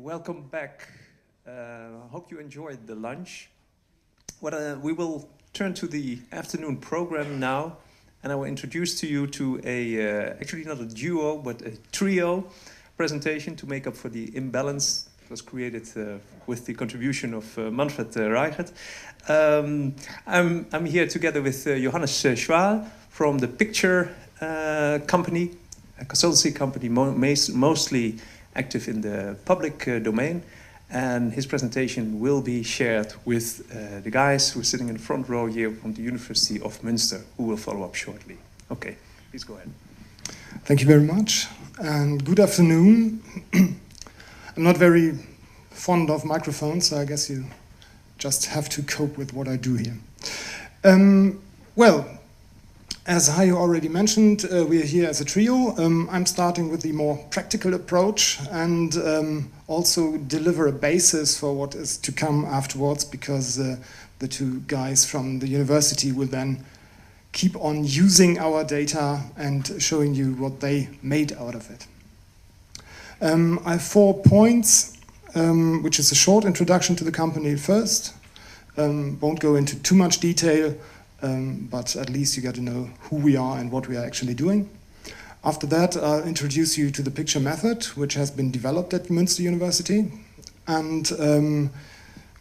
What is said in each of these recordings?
Welcome back. Hope you enjoyed the lunch. We will turn to the afternoon program now, and I will introduce to you to actually not a duo, but a trio presentation to make up for the imbalance that was created with the contribution of Manfred Reichert. I'm here together with Johannes Schwall from the Picture company, a consultancy company mostly active in the public domain, and his presentation will be shared with the guys who are sitting in the front row here from the University of Muenster, who will follow up shortly. Okay, please go ahead. Thank you very much, and good afternoon. I'm not very fond of microphones, so I guess you just have to cope with what I do here. Well, as Hayo already mentioned, we are here as a trio. I'm starting with the more practical approach and also deliver a basis for what is to come afterwards, because the two guys from the university will then keep on using our data and showing you what they made out of it. I have 4 points, which is a short introduction to the company first. Won't go into too much detail, but at least you got to know who we are and what we are actually doing. After that, I'll introduce you to the picture method, which has been developed at Muenster University, and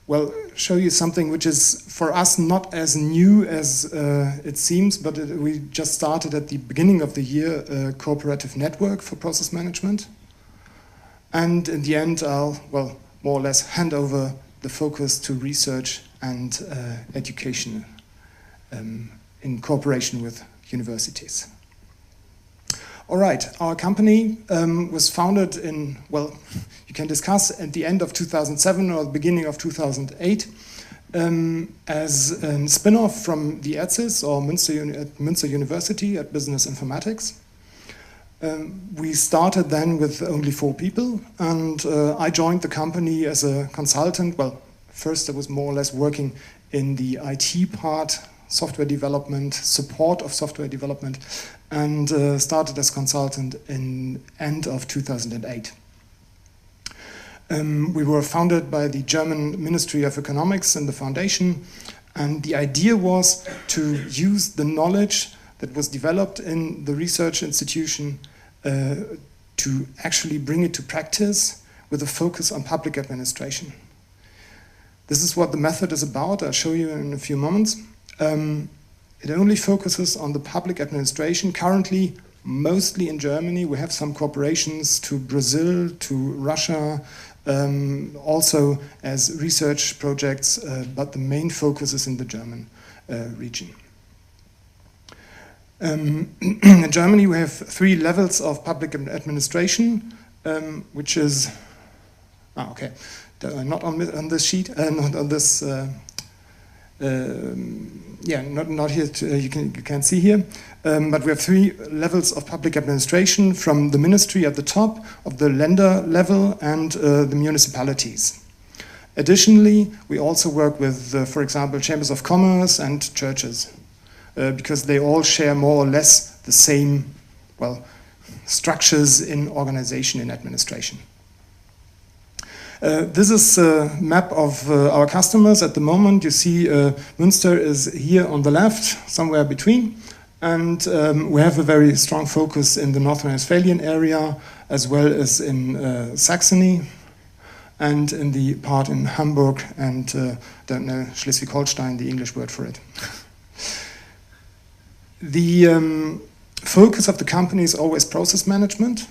well, show you something which is for us not as new as it seems, but we just started at the beginning of the year a cooperative network for process management. And in the end, I'll, well, more or less hand over the focus to research and education in cooperation with universities. All right, our company was founded in, well, you can discuss at the end of 2007 or the beginning of 2008 as a spin-off from the ETSIS, or Muenster University at Business Informatics. We started then with only 4 people, and I joined the company as a consultant. Well, first I was more or less working in the IT part, software development, support of software development, and started as consultant in end of 2008. We were founded by the German Ministry of Economics and the foundation, and the idea was to use the knowledge that was developed in the research institution to actually bring it to practice with a focus on public administration. This is what the method is about. I'll show you in a few moments. It only focuses on the public administration, currently mostly in Germany. We have some cooperations to Brazil, to Russia, also as research projects, but the main focus is in the German region. In Germany, we have 3 levels of public administration, which is, okay, not on this sheet, not on this, yeah, not here, you can see here, but we have 3 levels of public administration, from the ministry at the top, of the Länder level, and the municipalities. Additionally, we also work with, for example, chambers of commerce and churches, because they all share more or less the same, well, structures in organization and administration. This is a map of our customers at the moment. You see Muenster is here on the left, somewhere between, and we have a very strong focus in the North Rhine-Westphalian area, as well as in Saxony, and in the part in Hamburg and, don't know, Schleswig-Holstein, the English word for it. The focus of the company is always process management.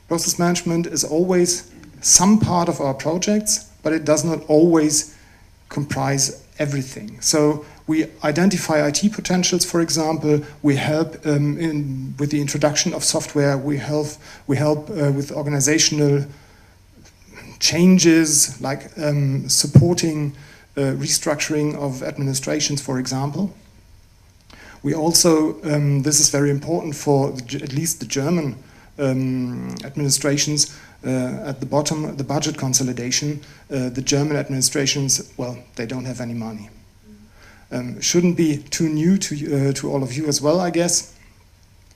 Process management is always some part of our projects, but it does not always comprise everything. So we identify IT potentials, for example. We help with the introduction of software. We help with organizational changes, like supporting restructuring of administrations, for example. We also, this is very important for at least the German administrations, at the bottom, the budget consolidation. The German administrations, well, they don't have any money. Shouldn't be too new to all of you as well, I guess.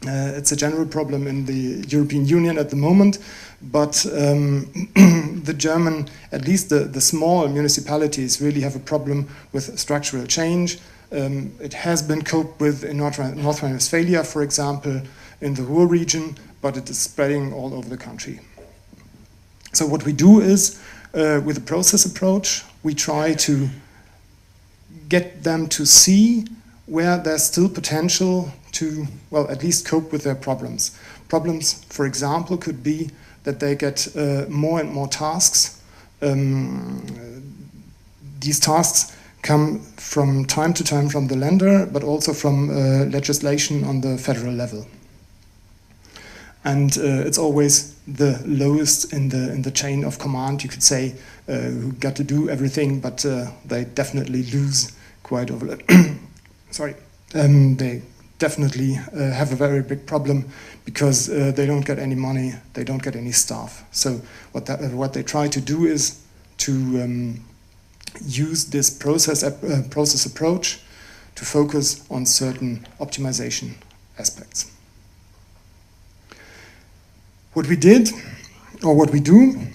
It's a general problem in the European Union at the moment, but the German, at least the small municipalities, really have a problem with structural change. It has been coped with in North Rhine-Westphalia, for example, in the Ruhr region, but it is spreading all over the country. So what we do is, with a process approach, we try to get them to see where there's still potential to, well, at least cope with their problems. Problems, for example, could be that they get more and more tasks. These tasks come from time to time from the lender, but also from legislation on the federal level. And it's always the lowest in the chain of command, you could say, who got to do everything, but they definitely lose quite over. Sorry, they definitely have a very big problem because they don't get any money, they don't get any staff. So what they try to do is to use this process approach to focus on certain optimization aspects. What we did, or what we do,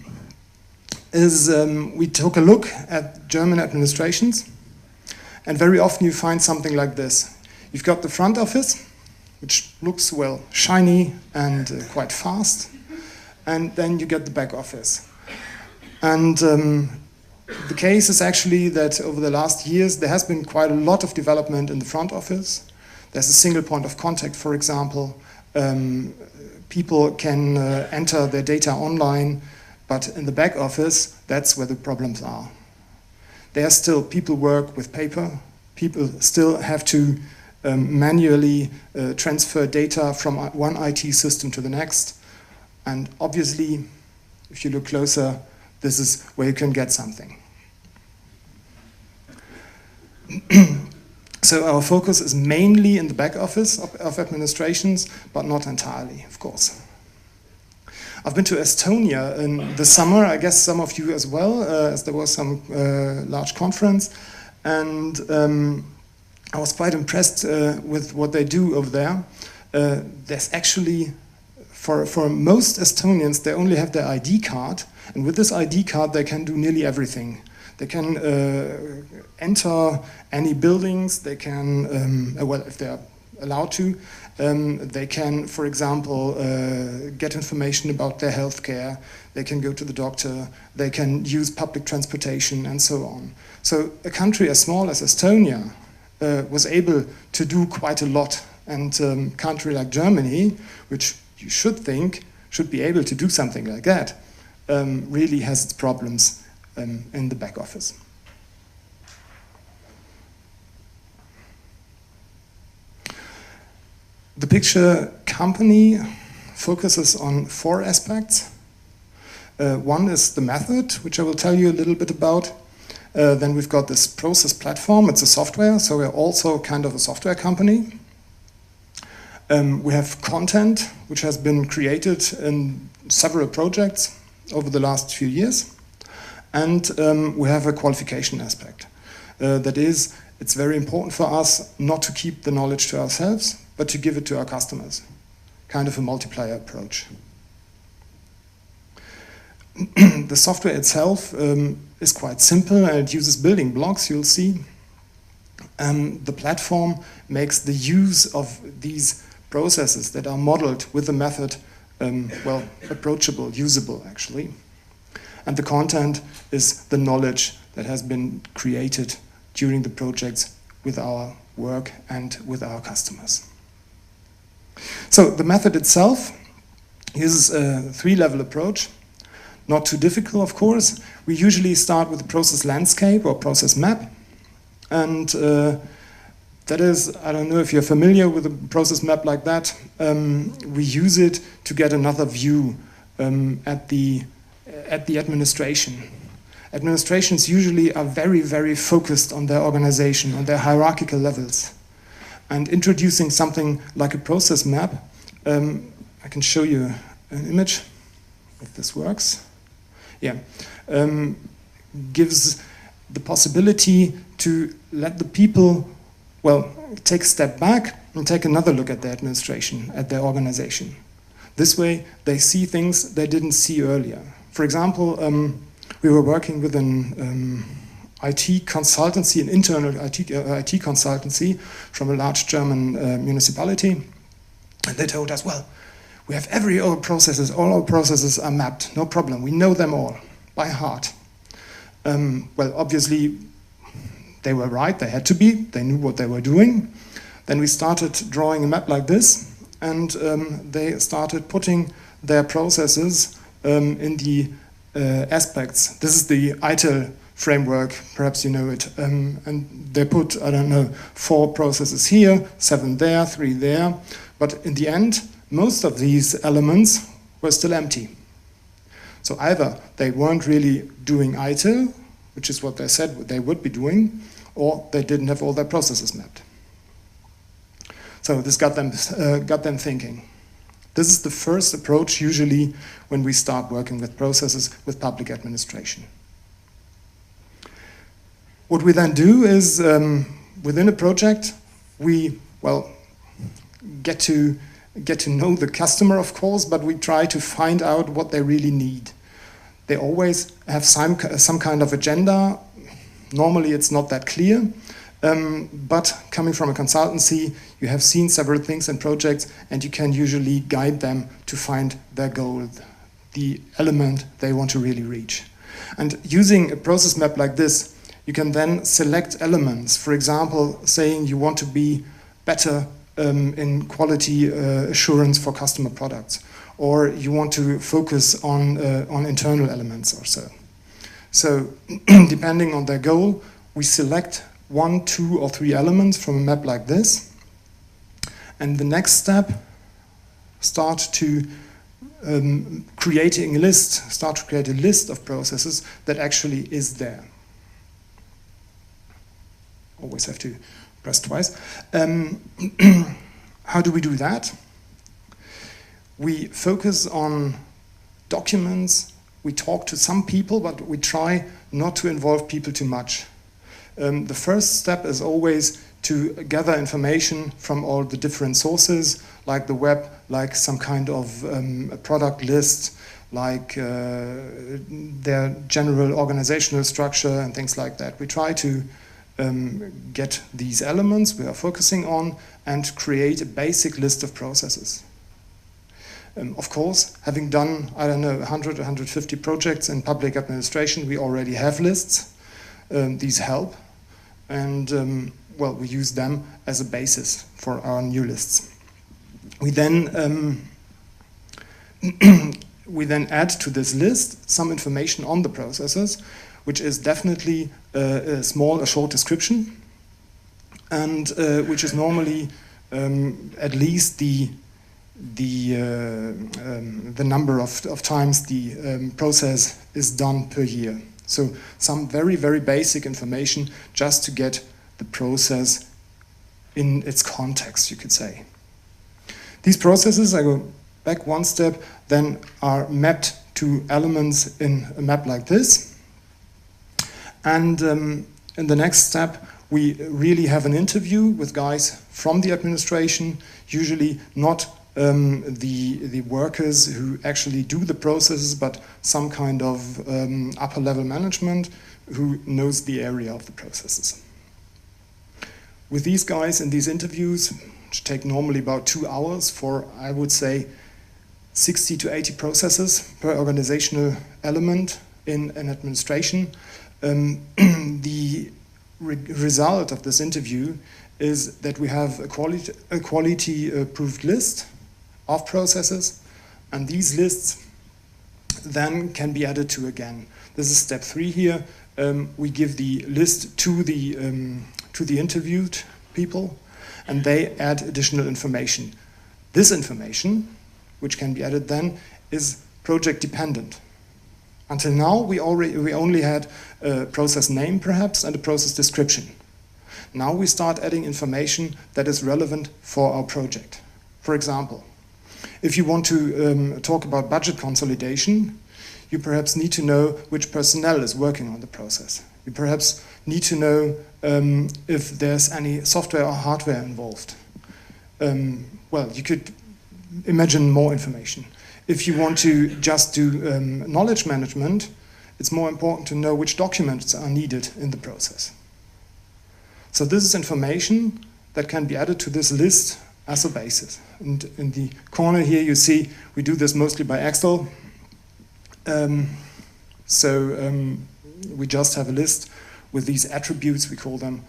is we took a look at German administrations, and very often you find something like this. You've got the front office, which looks, well, shiny and quite fast, and then you get the back office. And the case is actually that over the last years there has been quite a lot of development in the front office. There's a single point of contact, for example. People can enter their data online, but in the back office, that's where the problems are. There still people work with paper. People still have to manually transfer data from one IT system to the next. And obviously, if you look closer, this is where you can get something. So our focus is mainly in the back office of administrations, but not entirely, of course. I've been to Estonia in the summer, I guess some of you as well, as there was some large conference, and I was quite impressed with what they do over there. There's actually, for most Estonians, they only have their ID card, and with this ID card they can do nearly everything. They can enter any buildings, they can, well, if they're allowed to, they can, for example, get information about their healthcare, they can go to the doctor, they can use public transportation, and so on. So a country as small as Estonia was able to do quite a lot, and a country like Germany, which you should think should be able to do something like that, really has its problems in the back office. The picture company focuses on 4 aspects. One is the method, which I will tell you a little bit about. Then we've got this process platform. It's a software, so we're also kind of a software company. We have content, which has been created in several projects over the last few years. And we have a qualification aspect. That is, it's very important for us not to keep the knowledge to ourselves, but to give it to our customers. Kind of a multiplier approach. The software itself is quite simple and it uses building blocks, you'll see. The platform makes the use of these processes that are modeled with the method, well, approachable, usable actually. And the content is the knowledge that has been created during the projects with our work and with our customers. So the method itself uses a 3-level approach. Not too difficult, of course. We usually start with a process landscape or process map. And that is, I don't know if you're familiar with a process map like that. We use it to get another view at the administration. Administrations usually are very, very focused on their organization, on their hierarchical levels. And introducing something like a process map, I can show you an image, if this works. Yeah, gives the possibility to let the people, well, take a step back and take another look at their administration, at their organization. This way, they see things they didn't see earlier. For example, we were working with an IT consultancy, an internal IT consultancy from a large German municipality. And they told us, well, we have all our processes are mapped, no problem, we know them all by heart. Well, obviously, they were right, they had to be, they knew what they were doing. Then we started drawing a map like this, and they started putting their processes in the aspects. This is the ITIL framework, perhaps you know it, and they put, I don't know, 4 processes here, 7 there, 3 there, but in the end, most of these elements were still empty. So either they weren't really doing ITIL, which is what they said they would be doing, or they didn't have all their processes mapped. So this got them thinking. This is the first approach usually when we start working with processes with public administration. What we then do is, within a project, we, well, get to know the customer, of course, but we try to find out what they really need. They always have some kind of agenda. Normally it's not that clear, but coming from a consultancy, you have seen several things in projects and you can usually guide them to find their goal, the element they want to really reach. And using a process map like this, you can then select elements. For example, saying you want to be better in quality assurance for customer products, or you want to focus on internal elements or so. So depending on their goal, we select 1, 2, or 3 elements from a map like this, and the next step, start to create a list of processes that actually is there. Always have to press twice. How do we do that? We focus on documents, we talk to some people, but we try not to involve people too much. The first step is always to gather information from all the different sources, like the web, like some kind of a product list, like their general organizational structure and things like that. We try to get these elements we are focusing on and create a basic list of processes. Of course, having done, I don't know, 100, 150 projects in public administration, we already have lists. These help, and well, we use them as a basis for our new lists. We then add to this list some information on the processes, which is definitely a short description, and which is normally at least the number of times the process is done per year. So some very, very basic information just to get the process in its context, you could say. These processes, I go back one step, then are mapped to elements in a map like this. And in the next step, we really have an interview with guys from the administration, usually not the workers who actually do the processes, but some kind of upper level management who knows the area of the processes. With these guys in these interviews, which take normally about 2 hours for, I would say, 60 to 80 processes per organizational element in an administration, the result of this interview is that we have a quality-approved list of processes, and these lists then can be added to again. This is step 3 here. We give the list to the interviewed people, and they add additional information. This information, which can be added then, is project dependent. Until now, we only had a process name, perhaps, and a process description. Now we start adding information that is relevant for our project. For example, if you want to talk about budget consolidation, you perhaps need to know which personnel is working on the process. You perhaps need to know if there's any software or hardware involved. well, you could imagine more information. If you want to just do knowledge management, it's more important to know which documents are needed in the process. So this is information that can be added to this list as a basis. And in the corner here you see we do this mostly by Excel. We just have a list with these attributes, we call them,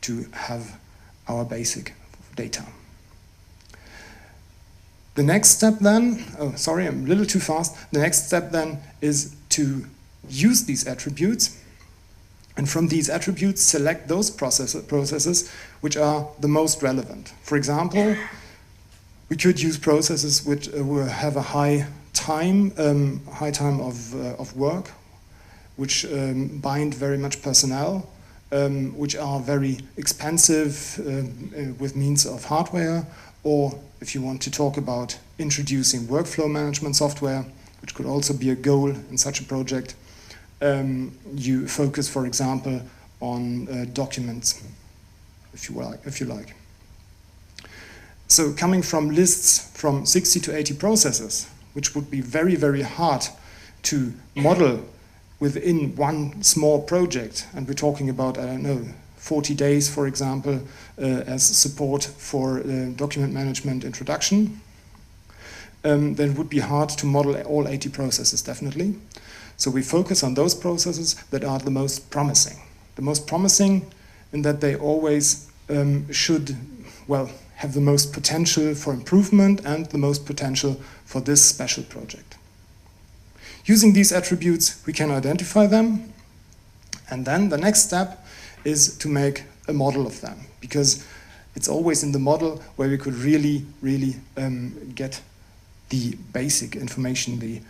to have our basic data. The next step then, oh sorry, I'm a little too fast. The next step then is to use these attributes, and from these attributes select those processes which are the most relevant. For example, we could use processes which have a high time of work, which bind very much personnel, which are very expensive with means of hardware, or if you want to talk about introducing workflow management software, which could also be a goal in such a project, you focus, for example, on documents, if you like. So coming from lists from 60 to 80 processes, which would be very, very hard to model within one small project, and we're talking about, I don't know, 40 days, for example, as support for document management introduction, then it would be hard to model all 80 processes, definitely. So we focus on those processes that are the most promising. The most promising in that they always should, well, have the most potential for improvement and the most potential for this special project. Using these attributes, we can identify them, and then the next step is to make a model of them, because it's always in the model where we could really get the basic information, the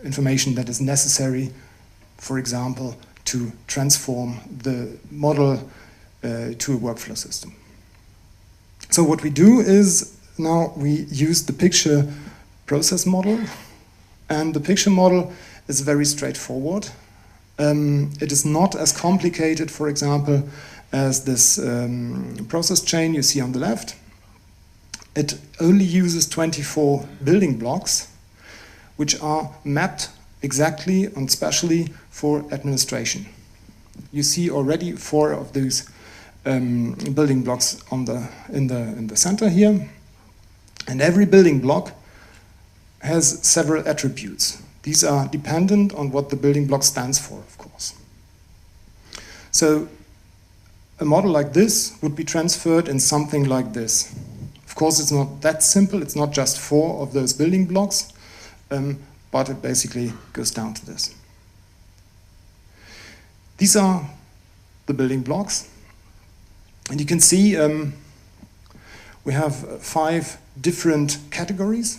information that is necessary, for example, to transform the model to a workflow system. So what we do is now we use the picture process model, and the picture model is very straightforward. It is not as complicated, for example, as this process chain you see on the left. It only uses 24 building blocks, which are mapped exactly and specially for administration. You see already 4 of these building blocks in the center here, and every building block has several attributes. These are dependent on what the building block stands for, of course. So a model like this would be transferred in something like this. Of course, it's not that simple. It's not just 4 of those building blocks, but it basically goes down to this. These are the building blocks. And you can see we have 5 different categories.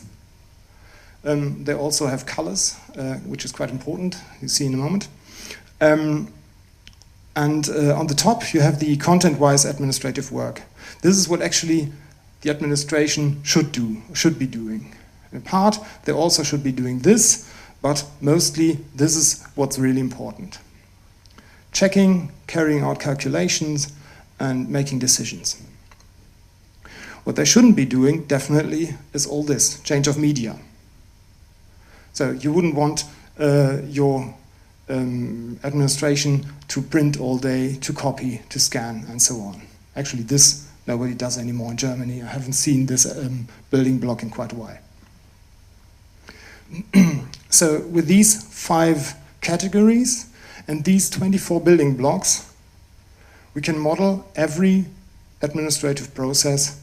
They also have colors, which is quite important. You see in a moment. And on the top, you have the content-wise administrative work. This is what actually the administration should be doing. In part, they also should be doing this, but mostly this is what's really important. Checking, carrying out calculations, and making decisions. What they shouldn't be doing, definitely, is all this, change of media. So you wouldn't want your administration to print all day, to copy, to scan, and so on. Actually, this nobody does anymore in Germany. I haven't seen this building block in quite a while. So with these 5 categories and these 24 building blocks, we can model every administrative process,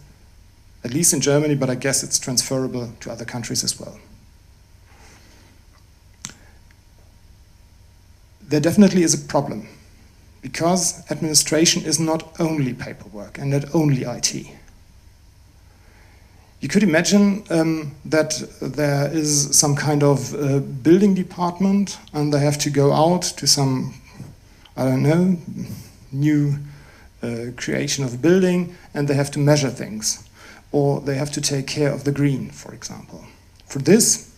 at least in Germany, but I guess it's transferable to other countries as well. There definitely is a problem, because administration is not only paperwork and not only IT. You could imagine that there is some kind of building department and they have to go out to some, I don't know, new creation of a building, and they have to measure things, or they have to take care of the green, for example. For this,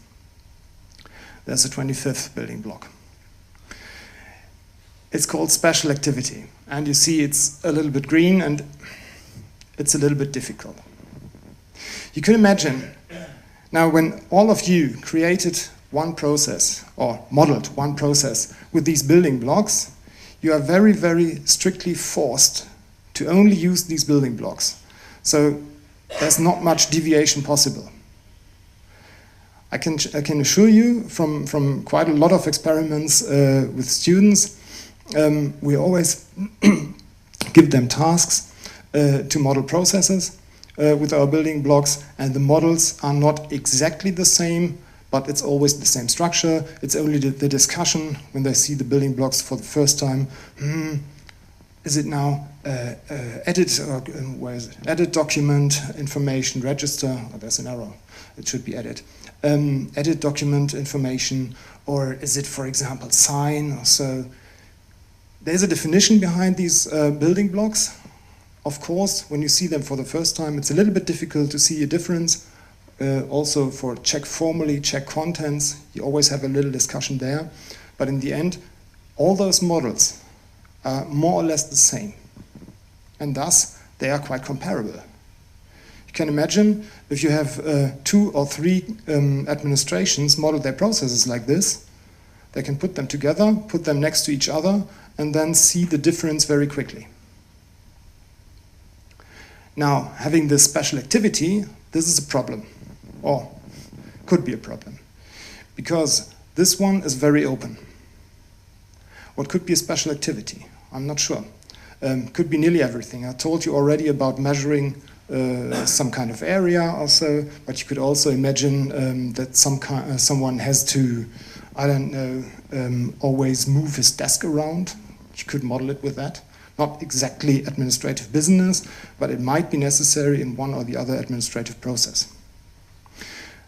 there's a 25th building block. It's called special activity, and you see it's a little bit green, and it's a little bit difficult. You can imagine, now when all of you created one process, or modeled one process with these building blocks, you are very, very strictly forced to only use these building blocks. So there's not much deviation possible. I can assure you from quite a lot of experiments with students, we always give them tasks to model processes with our building blocks, and the models are not exactly the same, but it's always the same structure. It's only the discussion when they see the building blocks for the first time. Is it now edit, or where is it? Edit document, information, register. Oh, there's an error. It should be edit. Edit document information, or is it, for example, sign or so? There's a definition behind these building blocks. Of course, when you see them for the first time, it's a little bit difficult to see a difference. Also for check formally, check contents, you always have a little discussion there. But in the end, all those models are more or less the same. And thus, they are quite comparable. You can imagine if you have 2 or 3 administrations model their processes like this, they can put them together, put them next to each other, and then see the difference very quickly. Now, having this special activity, this is a problem, or could be a problem, because this one is very open. What could be a special activity? I'm not sure. Could be nearly everything. I told you already about measuring some kind of area or so, but you could also imagine that someone has to, I don't know, always move his desk around. You could model it with that. Not exactly administrative business, but it might be necessary in one or the other administrative process.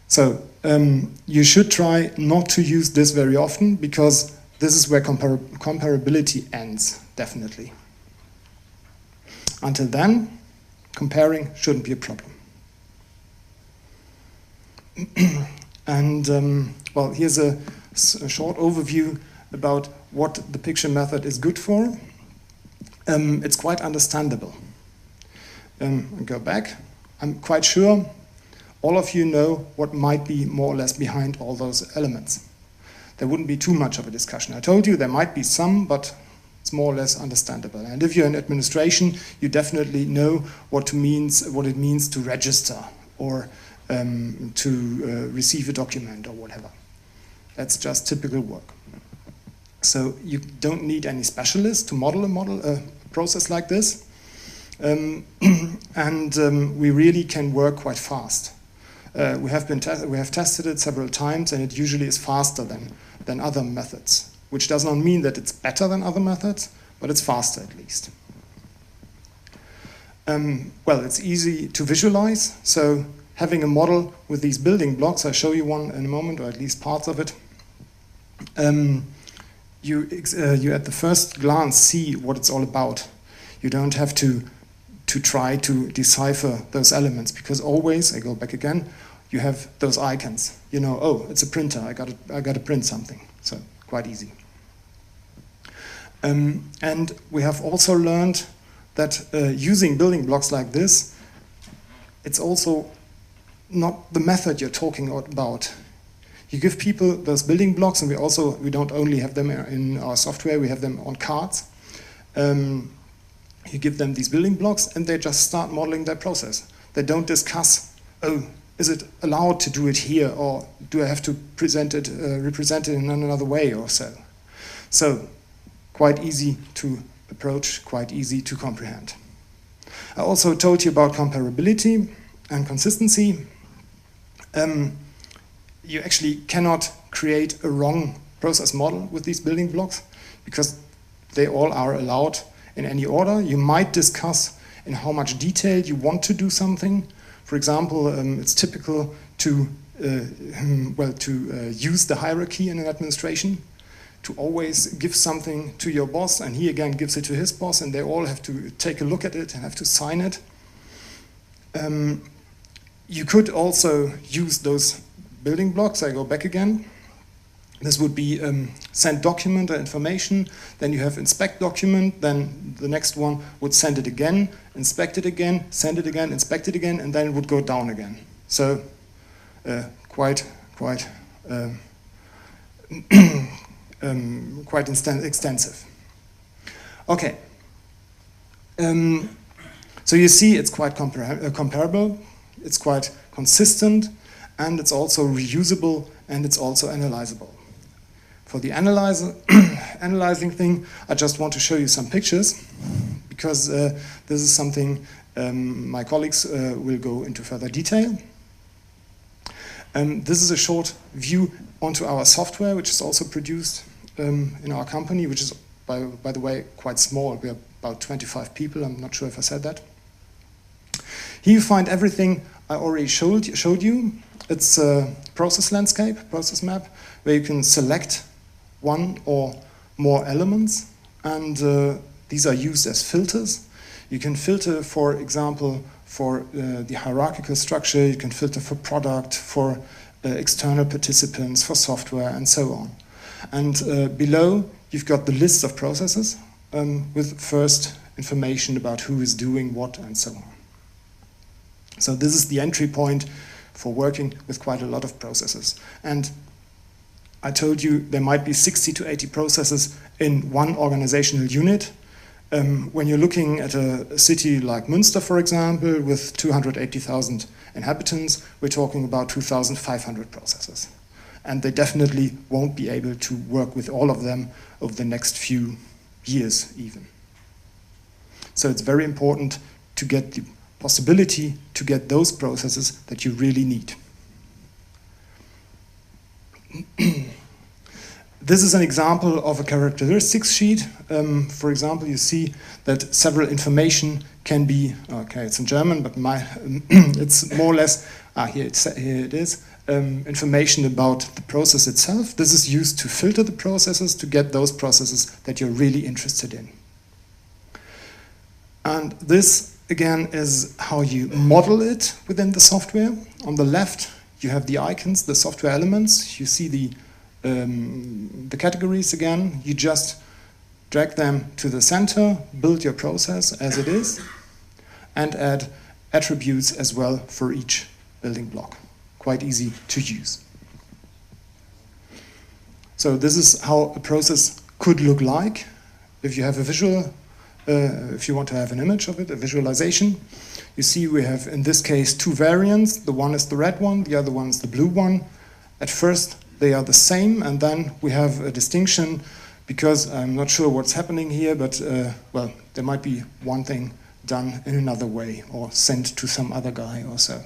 So you should try not to use this very often, because this is where comparability ends, definitely. Until then, comparing shouldn't be a problem. And well, here's a short overview about what the picture method is good for. It's quite understandable. Go back. I'm quite sure all of you know what might be more or less behind all those elements. There wouldn't be too much of a discussion. I told you there might be some, but it's more or less understandable. And if you're in administration, you definitely know what it means to register or to receive a document or whatever. That's just typical work. So you don't need any specialist to model a process like this. And we really can work quite fast. We have tested it several times, and it usually is faster than other methods, which does not mean that it's better than other methods, but it's faster at least. Well, it's easy to visualize. So having a model with these building blocks, I'll show you one in a moment, or at least parts of it. You at the first glance see what it's all about. You don't have to try to decipher those elements, because always, I go back again, you have those icons. You know, oh, it's a printer, I got to print something. So quite easy. And we have also learned that using building blocks like this, it's also not the method you're talking about. You give people those building blocks, and we don't only have them in our software, we have them on cards. You give them these building blocks, and they just start modeling their process. They don't discuss, oh, is it allowed to do it here, or do I have to represent it in another way or so. So, quite easy to approach, quite easy to comprehend. I also told you about comparability and consistency. You actually cannot create a wrong process model with these building blocks, because they all are allowed in any order. You might discuss in how much detail you want to do something. For example, it's typical to use the hierarchy in an administration, to always give something to your boss, and he again gives it to his boss, and they all have to take a look at it and have to sign it. You could also use those building blocks, I go back again, This would be send document or information, then you have inspect document, then the next one would send it again, inspect it again, send it again, inspect it again, and then it would go down again. So quite extensive. Okay. So you see it's quite comparable, it's quite consistent, and it's also reusable, and it's also analyzable. For the analyzing thing, I just want to show you some pictures, because this is something my colleagues will go into further detail. This is a short view onto our software, which is also produced in our company, which is, by the way, quite small. We are about 25 people. I'm not sure if I said that. Here you find everything I already showed you. It's a process landscape, process map, where you can select one or more elements, and these are used as filters. You can filter, for example, for the hierarchical structure, you can filter for product, for external participants, for software, and so on. And below, you've got the list of processes with first information about who is doing what, and so on. So this is the entry point for working with quite a lot of processes. And I told you there might be 60 to 80 processes in one organizational unit. When you're looking at a city like Muenster, for example, with 280,000 inhabitants, we're talking about 2,500 processes. And they definitely won't be able to work with all of them over the next few years even. So it's very important to get the possibility to get those processes that you really need. This is an example of a characteristics sheet. For example, you see that several information can be, okay, it's in German, but it's more or less, here it is, information about the process itself. This is used to filter the processes, to get those processes that you're really interested in. And this, again, is how you model it within the software. On the left, you have the icons, the software elements. You see the categories again. You just drag them to the center, build your process as it is, and add attributes as well for each building block. Quite easy to use. So this is how a process could look like if you have a visual, if you want to have an image of it, a visualization. You see we have, in this case, two variants. The one is the red one, the other one is the blue one. At first, they are the same, and then we have a distinction because I'm not sure what's happening here, but well, there might be one thing done in another way or sent to some other guy or so.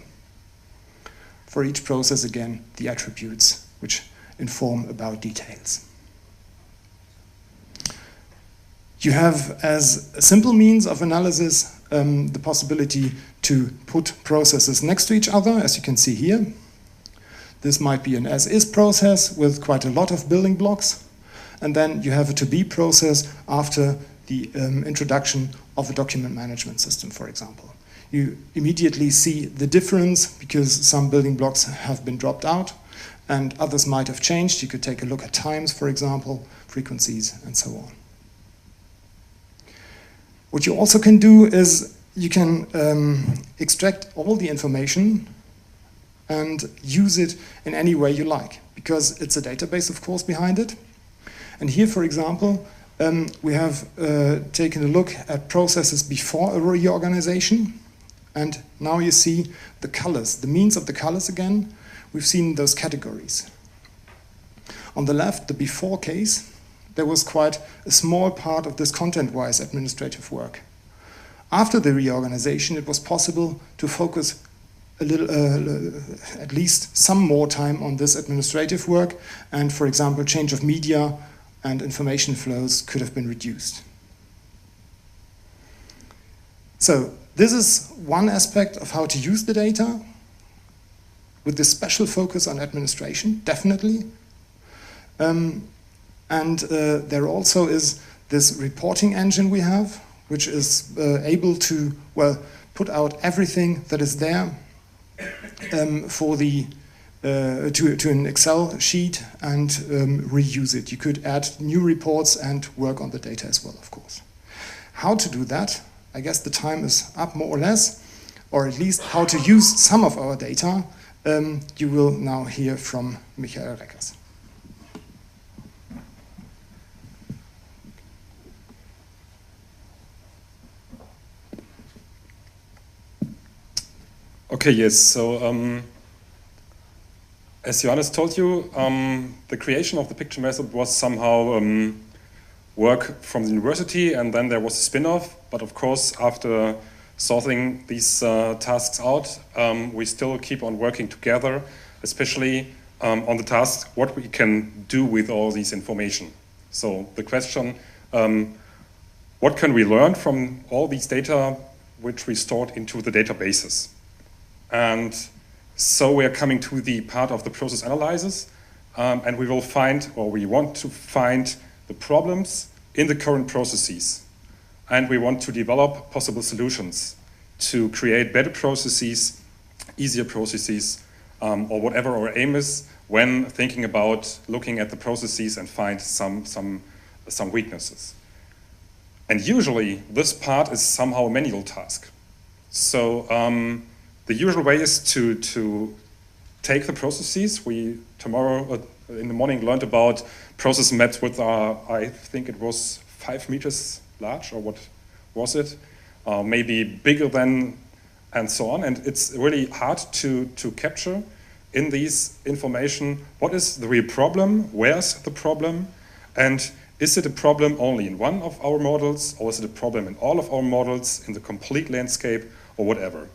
For each process, again, the attributes which inform about details. You have, as a simple means of analysis, the possibility to put processes next to each other, as you can see here. This might be an as-is process with quite a lot of building blocks. And then you have a to-be process after the introduction of a document management system, for example. You immediately see the difference because some building blocks have been dropped out and others might have changed. You could take a look at times, for example, frequencies, and so on. What you also can do is you can extract all the information and use it in any way you like, because it's a database, of course, behind it. And here, for example, we have taken a look at processes before a reorganization. And now you see the colors, the means of the colors again. We've seen those categories. On the left, the before case, there was quite a small part of this content-wise administrative work. After the reorganization, it was possible to focus a little, at least some more time on this administrative work, and, for example, change of media and information flows could have been reduced. So this is one aspect of how to use the data, with this special focus on administration, definitely. And there also is this reporting engine we have, which is able to, well, put out everything that is there for the to an Excel sheet and reuse it. You could add new reports and work on the data as well, of course. How to do that? I guess the time is up more or less, or at least how to use some of our data. You will now hear from Michael Reckers. Okay, yes, so as Johannes told you, the creation of the picture method was somehow work from the university, and then there was a spin-off. But of course, after sorting these tasks out, we still keep on working together, especially on the task what we can do with all this information. So the question, what can we learn from all these data which we stored into the databases? And so we are coming to the part of the process analysis, and we will find, or we want to find, the problems in the current processes. And we want to develop possible solutions to create better processes, easier processes, or whatever our aim is when thinking about looking at the processes and find some weaknesses. And usually this part is somehow a manual task. So the usual way is to take the processes. We tomorrow in the morning learned about process maps with I think it was 5 meters large, or what was it? Maybe bigger than, and so on. And it's really hard to capture in these information what is the real problem, where's the problem, and is it a problem only in one of our models, or is it a problem in all of our models, in the complete landscape, or whatever.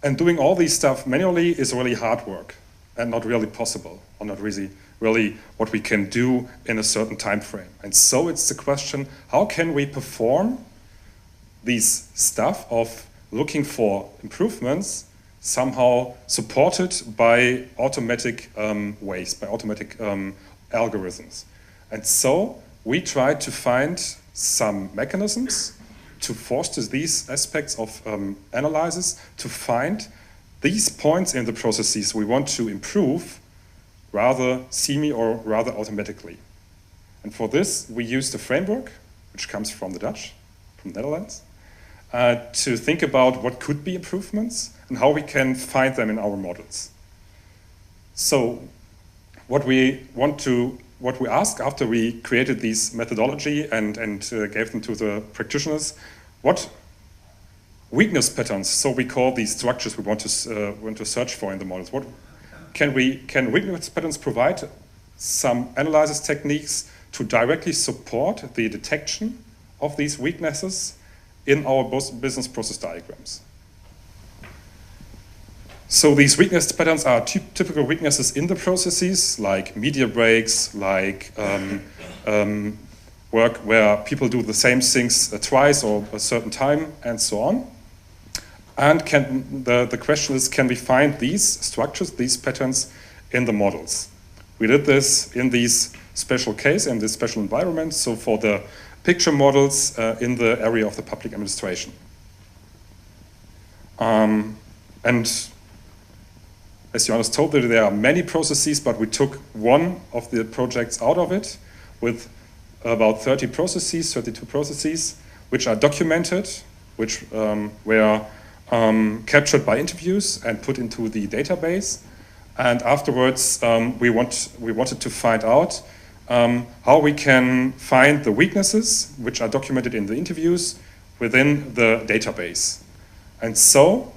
And doing all these stuff manually is really hard work and not really possible, or not really what we can do in a certain time frame. And so it's the question, how can we perform these stuff of looking for improvements somehow supported by automatic ways, by automatic algorithms. And so we try to find some mechanisms to foster these aspects of analysis, to find these points in the processes we want to improve rather semi or rather automatically. And for this, we use the framework, which comes from the Dutch, from the Netherlands, to think about what could be improvements and how we can find them in our models. So what we asked after we created these methodology and gave them to the practitioners, what weakness patterns, so we call these structures we want to search for in the models. What can weakness patterns provide some analysis techniques to directly support the detection of these weaknesses in our business process diagrams? So these weakness patterns are typical weaknesses in the processes, like media breaks, like work where people do the same things twice or a certain time, and so on. And the question is, can we find these structures, these patterns in the models? We did this in these special case, in this special environment, so for the picture models in the area of the public administration. And as Johannes told you, there are many processes, but we took one of the projects out of it with about 32 processes, which are documented, which were captured by interviews and put into the database. And afterwards, we wanted to find out how we can find the weaknesses, which are documented in the interviews, within the database. And so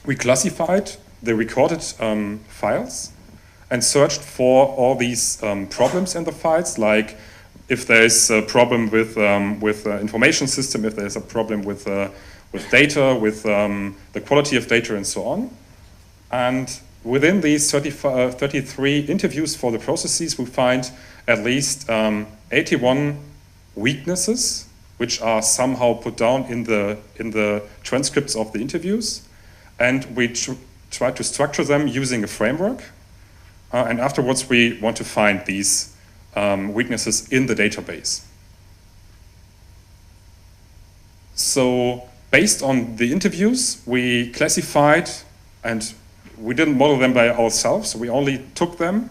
we classified the recorded files and searched for all these problems in the files, like if there's a problem with the information system, if there's a problem with data, with the quality of data, and so on. And within these 33 interviews for the processes, we find at least 81 weaknesses, which are somehow put down in the transcripts of the interviews. And we try to structure them using a framework. And afterwards, we want to find these weaknesses in the database. So based on the interviews, we classified and we didn't model them by ourselves. We only took them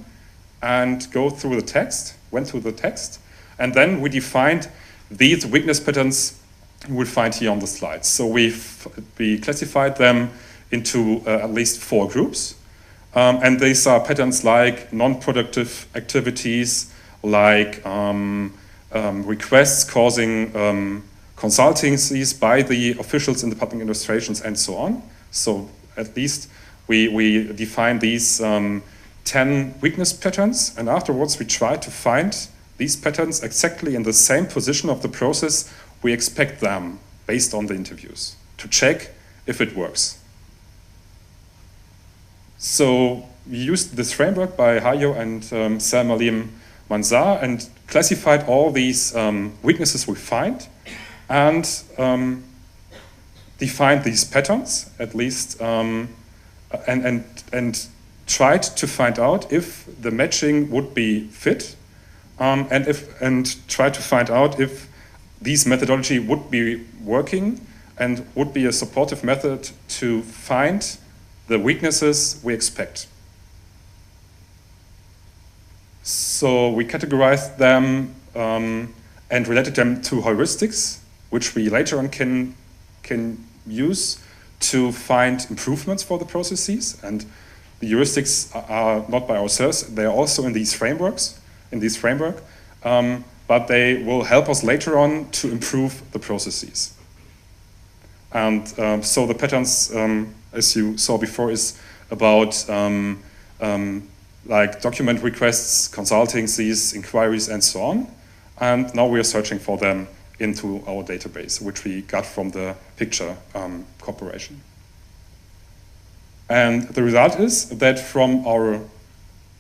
and went through the text, and then we defined these weakness patterns you will find here on the slide. So we classified them into at least 4 groups. And these are patterns like non-productive activities, like requests causing consultancies by the officials in the public administrations and so on. So at least we define these 10 weakness patterns, and afterwards we try to find these patterns exactly in the same position of the process we expect them based on the interviews to check if it works. So we used this framework by Hayo and Salmalim Manzar and classified all these weaknesses we find and defined these patterns at least and tried to find out if the matching would be fit and tried to find out if this methodology would be working and would be a supportive method to find the weaknesses we expect. So we categorized them and related them to heuristics, which we later on can use to find improvements for the processes. And the heuristics are not by ourselves; they are also in these frameworks. But they will help us later on to improve the processes. And so the patterns, as you saw before, is about like document requests, consultancies, inquiries, and so on. And now we are searching for them into our database, which we got from the Picture Corporation. And the result is that from our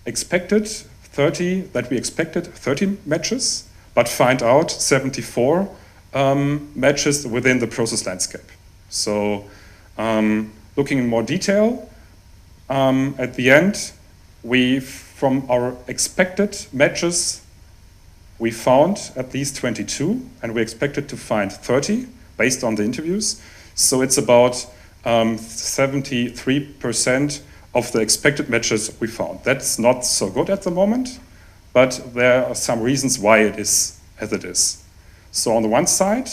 expected 30 matches, but find out 74 matches within the process landscape. So looking in more detail, at the end, from our expected matches, we found at least 22, and we expected to find 30 based on the interviews. So it's about 73% of the expected matches we found. That's not so good at the moment, but there are some reasons why it is as it is. So on the one side,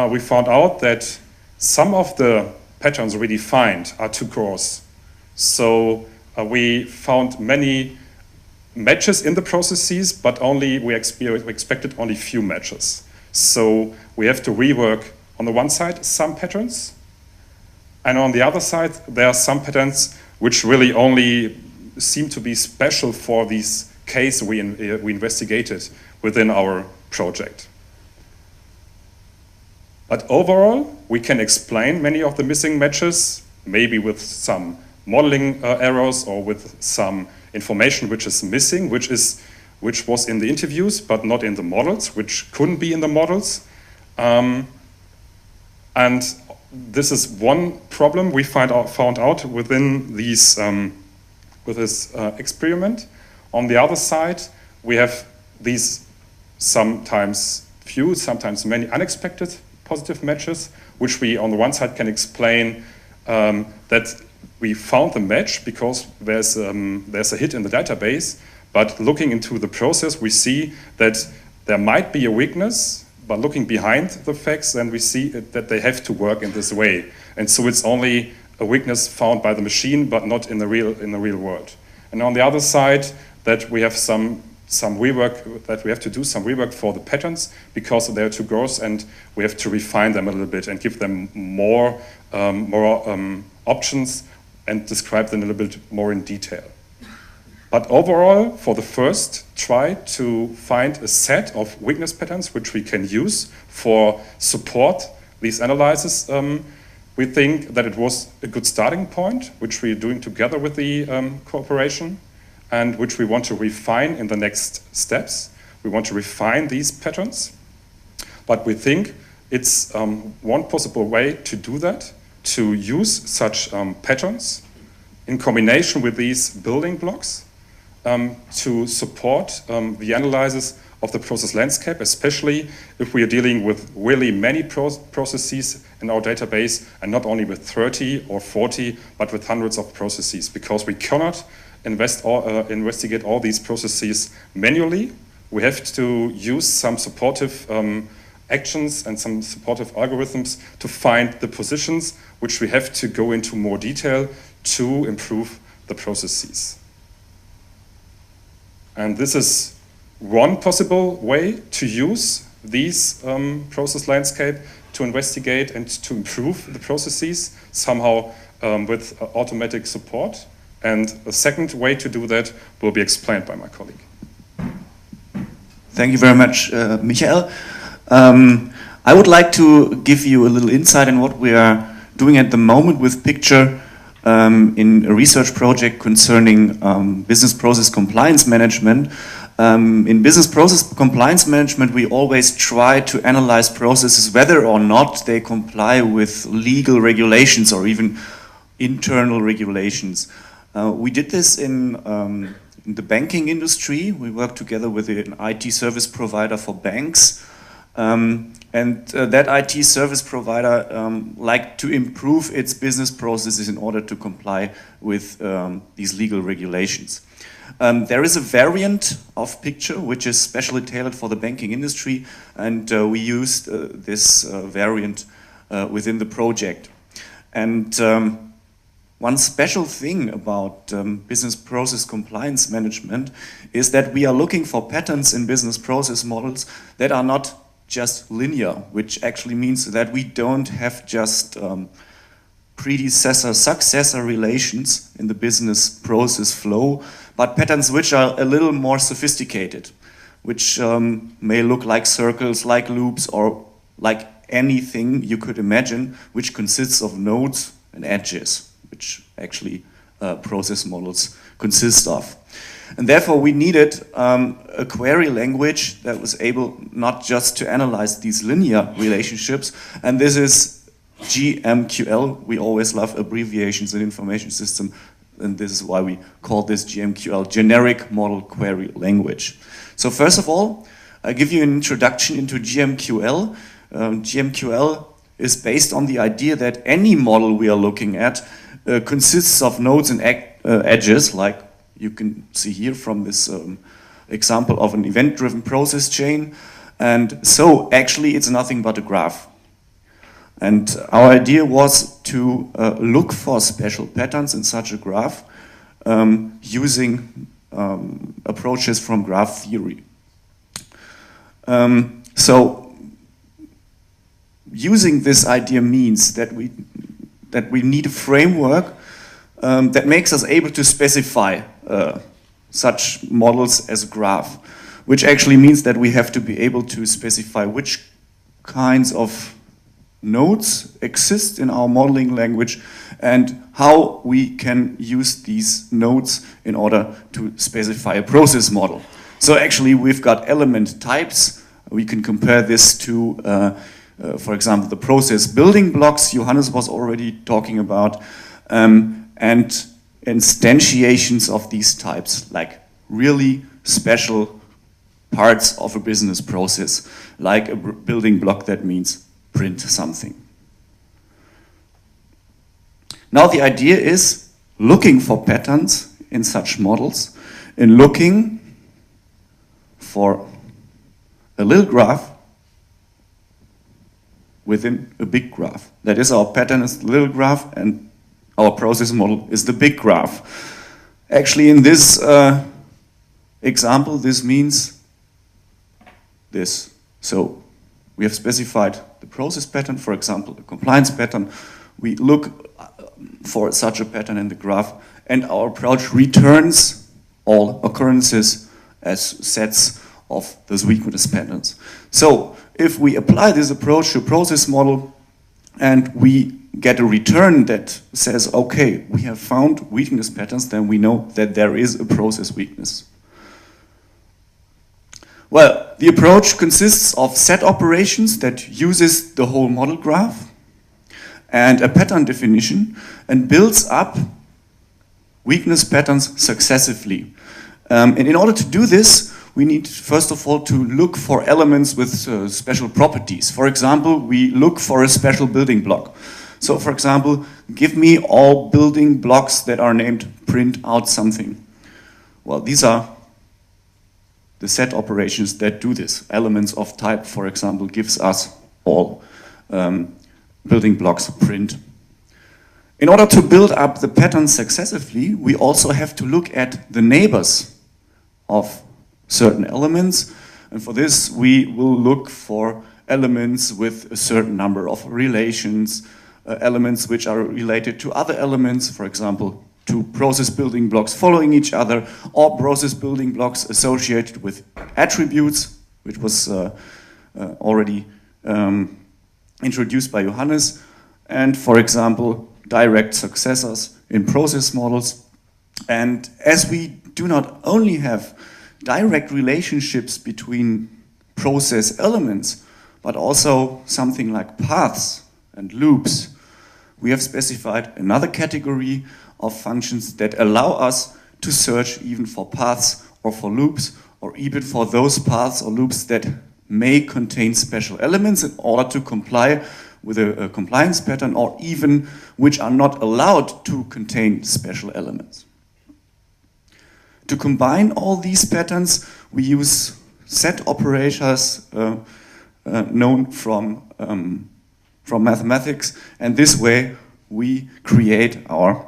we found out that some of the patterns we defined are too coarse. So we found many matches in the processes, but we expected only few matches. So we have to rework, on the one side, some patterns, and on the other side, there are some patterns which really only seem to be special for these cases we investigated within our project. But overall, we can explain many of the missing matches, maybe with some modeling errors or with some information which is missing, which was in the interviews but not in the models, which couldn't be in the models. And this is one problem we found out within these with this experiment. On the other side, we have these sometimes few, sometimes many unexpected positive matches, which we on the one side can explain that we found the match because there's a hit in the database, but looking into the process, we see that there might be a weakness, but looking behind the facts, then we see that they have to work in this way. And so it's only a weakness found by the machine, but not in the real world. And on the other side, that we have some rework, that we have to do some rework for the patterns because they're too gross, and we have to refine them a little bit and give them more options and describe them a little bit more in detail. But overall, for the first try to find a set of weakness patterns which we can use for support these analyses, we think that it was a good starting point, which we're doing together with the cooperation, and which we want to refine in the next steps. We want to refine these patterns, but we think it's one possible way to do that, to use such patterns in combination with these building blocks to support the analysis of the process landscape, especially if we are dealing with really many processes in our database, and not only with 30 or 40, but with hundreds of processes, because we cannot investigate all these processes manually. We have to use some supportive actions and some supportive algorithms to find the positions which we have to go into more detail to improve the processes. And this is one possible way to use these process landscape to investigate and to improve the processes, somehow with automatic support. And a second way to do that will be explained by my colleague. Thank you very much, Michael. I would like to give you a little insight in what we are doing at the moment with Picture in a research project concerning business process compliance management. In business process compliance management, we always try to analyze processes whether or not they comply with legal regulations or even internal regulations. We did this in the banking industry. We worked together with an IT service provider for banks. That IT service provider liked to improve its business processes in order to comply with these legal regulations. There is a variant of Picture which is specially tailored for the banking industry, and we used this variant within the project. And one special thing about business process compliance management is that we are looking for patterns in business process models that are not just linear, which actually means that we don't have just predecessor-successor relations in the business process flow, but patterns which are a little more sophisticated, which may look like circles, like loops, or like anything you could imagine, which consists of nodes and edges, which actually process models consist of. And therefore we needed a query language that was able not just to analyze these linear relationships, and this is GMQL. We always love abbreviations in information system, and this is why we call this GMQL, Generic Model Query Language. So first of all, I give you an introduction into GMQL. GMQL is based on the idea that any model we are looking at consists of nodes and edges, like you can see here from this example of an event-driven process chain. And so actually it's nothing but a graph. And our idea was to look for special patterns in such a graph using approaches from graph theory. So using this idea means that we need a framework that makes us able to specify such models as a graph, which actually means that we have to be able to specify which kinds of nodes exist in our modeling language and how we can use these nodes in order to specify a process model. So actually we've got element types. We can compare this to, for example, the process building blocks Johannes was already talking about, and instantiations of these types, like really special parts of a business process, like a building block that means print something. Now the idea is looking for patterns in such models and looking for a little graph within a big graph. That is, our pattern is the little graph and our process model is the big graph. Actually, in this example, this means this. So we have specified the process pattern, for example, the compliance pattern. We look for such a pattern in the graph, and our approach returns all occurrences as sets of those weakness patterns. So if we apply this approach to a process model and we get a return that says, okay, we have found weakness patterns, then we know that there is a process weakness. Well, the approach consists of set operations that uses the whole model graph and a pattern definition and builds up weakness patterns successively. And in order to do this, we need first of all to look for elements with special properties. For example, we look for a special building block. So for example, give me all building blocks that are named print out something. Well, these are the set operations that do this. Elements of type, for example, gives us all building blocks print. In order to build up the pattern successively, we also have to look at the neighbors of certain elements. And for this, we will look for elements with a certain number of relations, elements which are related to other elements, for example, to process building blocks following each other, or process building blocks associated with attributes, which was already introduced by Johannes, and for example, direct successors in process models. And as we do not only have direct relationships between process elements, but also something like paths and loops, we have specified another category of functions that allow us to search even for paths or for loops, or even for those paths or loops that may contain special elements in order to comply with a compliance pattern, or even which are not allowed to contain special elements. To combine all these patterns, we use set operators known from mathematics, and this way we create our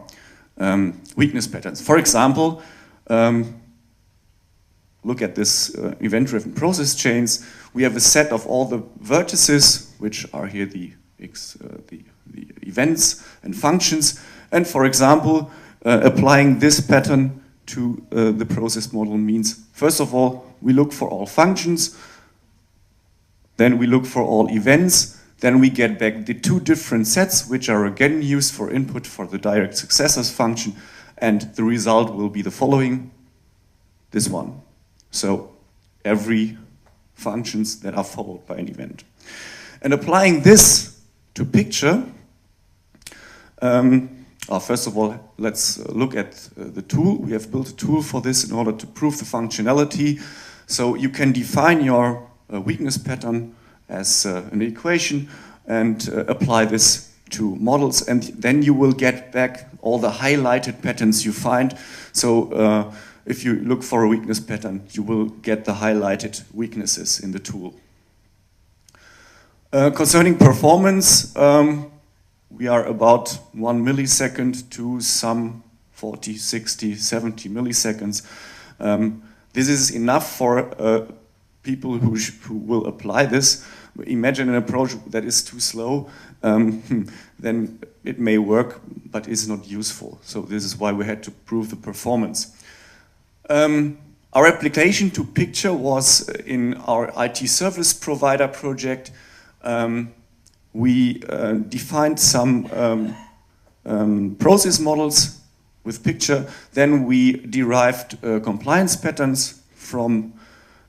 weakness patterns. For example, look at this event-driven process chains. We have a set of all the vertices, which are here the events and functions. And for example, applying this pattern to the process model means, first of all, we look for all functions, then we look for all events, then we get back the two different sets, which are again used for input for the direct successors function, and the result will be the following, this one. So every functions that are followed by an event. And applying this to picture, first of all, let's look at the tool. We have built a tool for this in order to prove the functionality. So you can define your weakness pattern as an equation and apply this to models, and then you will get back all the highlighted patterns you find. So if you look for a weakness pattern, you will get the highlighted weaknesses in the tool. Concerning performance, we are about 1 millisecond to some 40, 60, 70 milliseconds. This is enough for people who will apply this. Imagine an approach that is too slow, then it may work, but is not useful. So this is why we had to prove the performance. Our application to picture was in our IT service provider project. We defined some process models with picture. Then we derived compliance patterns from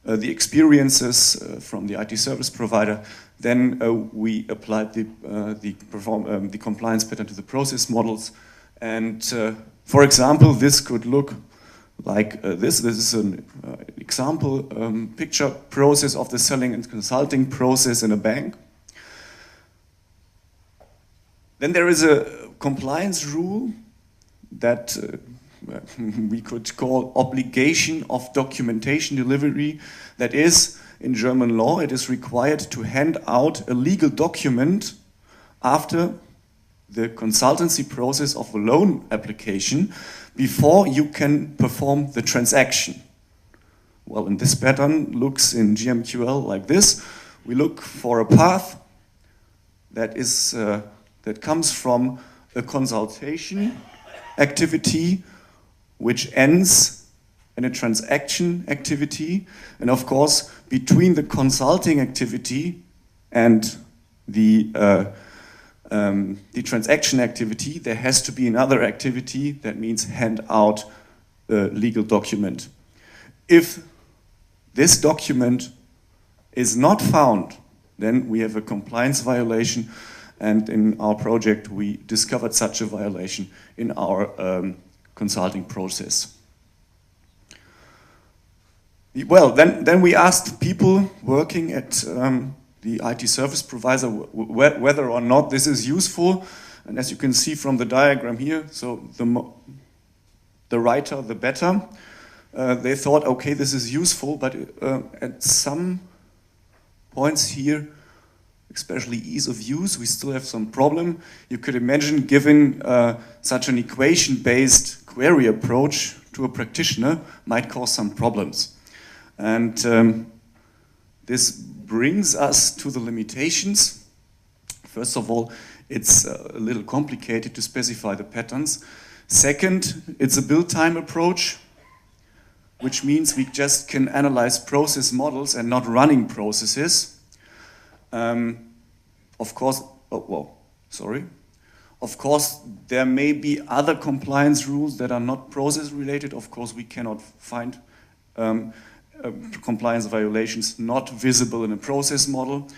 the experiences from the IT service provider. Then we applied the compliance pattern to the process models. And for example, this could look like this. This is an example picture process of the selling and consulting process in a bank. Then there is a compliance rule that we could call obligation of documentation delivery. That is, in German law, it is required to hand out a legal document after the consultancy process of a loan application before you can perform the transaction. Well, and this pattern looks in GMQL like this. We look for a path that is that comes from a consultation activity which ends in a transaction activity. And of course, between the consulting activity and the transaction activity, there has to be another activity that means hand out a legal document. If this document is not found, then we have a compliance violation. And in our project, we discovered such a violation in our consulting process. Well, then we asked people working at the IT service provider whether or not this is useful. And as you can see from the diagram here, so the writer, the better. They thought, okay, this is useful, but at some points here, especially ease of use, we still have some problem. You could imagine giving such an equation-based query approach to a practitioner might cause some problems. And this brings us to the limitations. First of all, it's a little complicated to specify the patterns. Second, it's a build time approach, which means we just can analyze process models and not running processes. Of course, Of course, there may be other compliance rules that are not process related. Of course, we cannot find compliance violations not visible in a process model.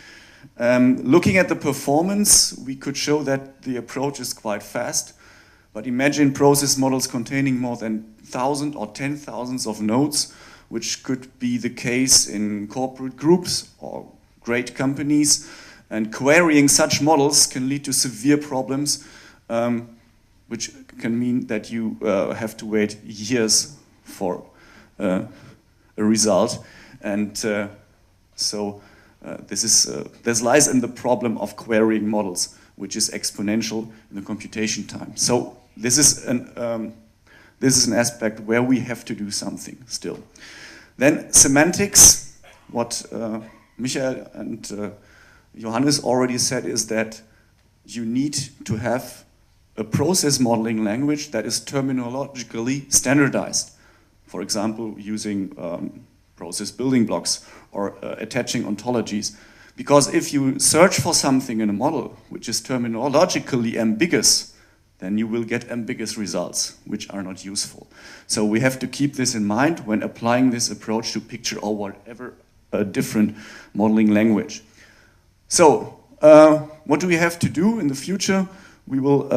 Looking at the performance, we could show that the approach is quite fast, but imagine process models containing more than 1,000 or 10,000 of nodes, which could be the case in corporate groups or great companies, and querying such models can lead to severe problems, which can mean that you have to wait years for a result, and this lies in the problem of querying models, which is exponential in the computation time. So this is an aspect where we have to do something still. Then semantics, what Michael and Johannes already said is that you need to have a process modeling language that is terminologically standardized. For example, using process building blocks or attaching ontologies. Because if you search for something in a model which is terminologically ambiguous, then you will get ambiguous results, which are not useful. So we have to keep this in mind when applying this approach to picture or whatever different modeling language. So what do we have to do in the future? We will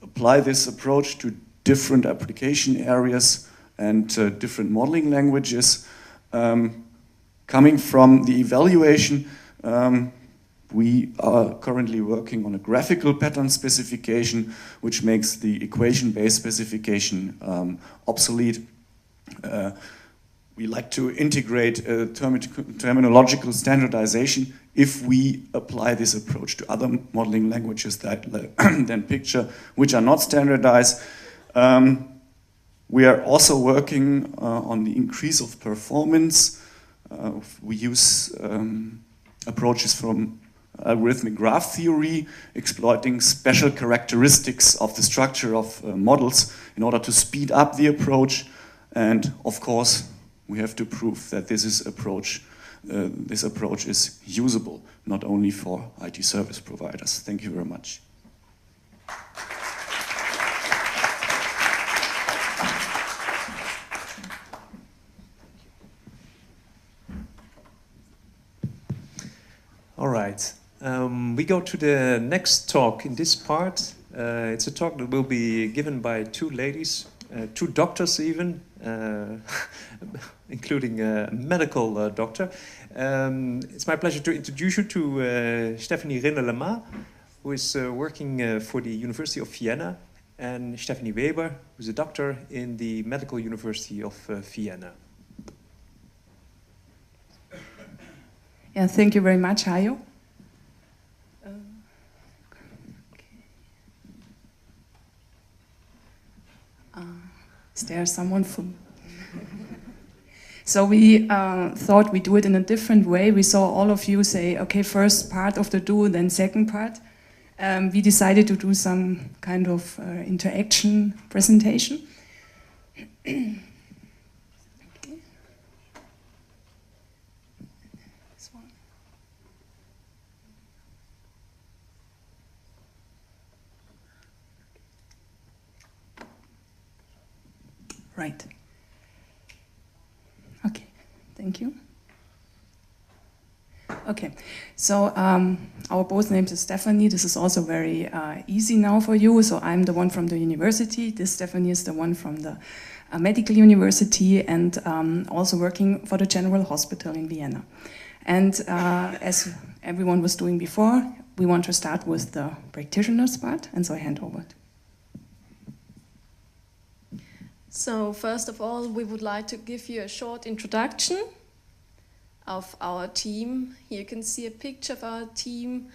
apply this approach to different application areas and different modeling languages. Coming from the evaluation, we are currently working on a graphical pattern specification, which makes the equation-based specification obsolete. We like to integrate terminological standardization if we apply this approach to other modeling languages that than picture, which are not standardized. We are also working on the increase of performance. We use approaches from algorithmic graph theory, exploiting special characteristics of the structure of models in order to speed up the approach. And of course, we have to prove that this approach is usable, not only for IT service providers. Thank you very much. All right. We go to the next talk in this part. It's a talk that will be given by two ladies, two doctors even, including a medical doctor. It's my pleasure to introduce you to Stefanie Rinderle-Ma, who is working for the University of Vienna, and Stefanie Weber, who's a doctor in the Medical University of Vienna. Yeah, thank you very much, Hayo. Is there someone from... So we thought we'd do it in a different way. We saw all of you say, okay, first part of the duo, then second part. We decided to do some kind of interaction presentation. Right. Okay, thank you. Okay, so our both names is Stefanie. This is also very easy now for you. So I'm the one from the university. This Stefanie is the one from the a medical university, and also working for the General Hospital in Vienna. And as everyone was doing before, we want to start with the practitioners part, and so I hand over. So first of all, we would like to give you a short introduction of our team. Here you can see a picture of our team.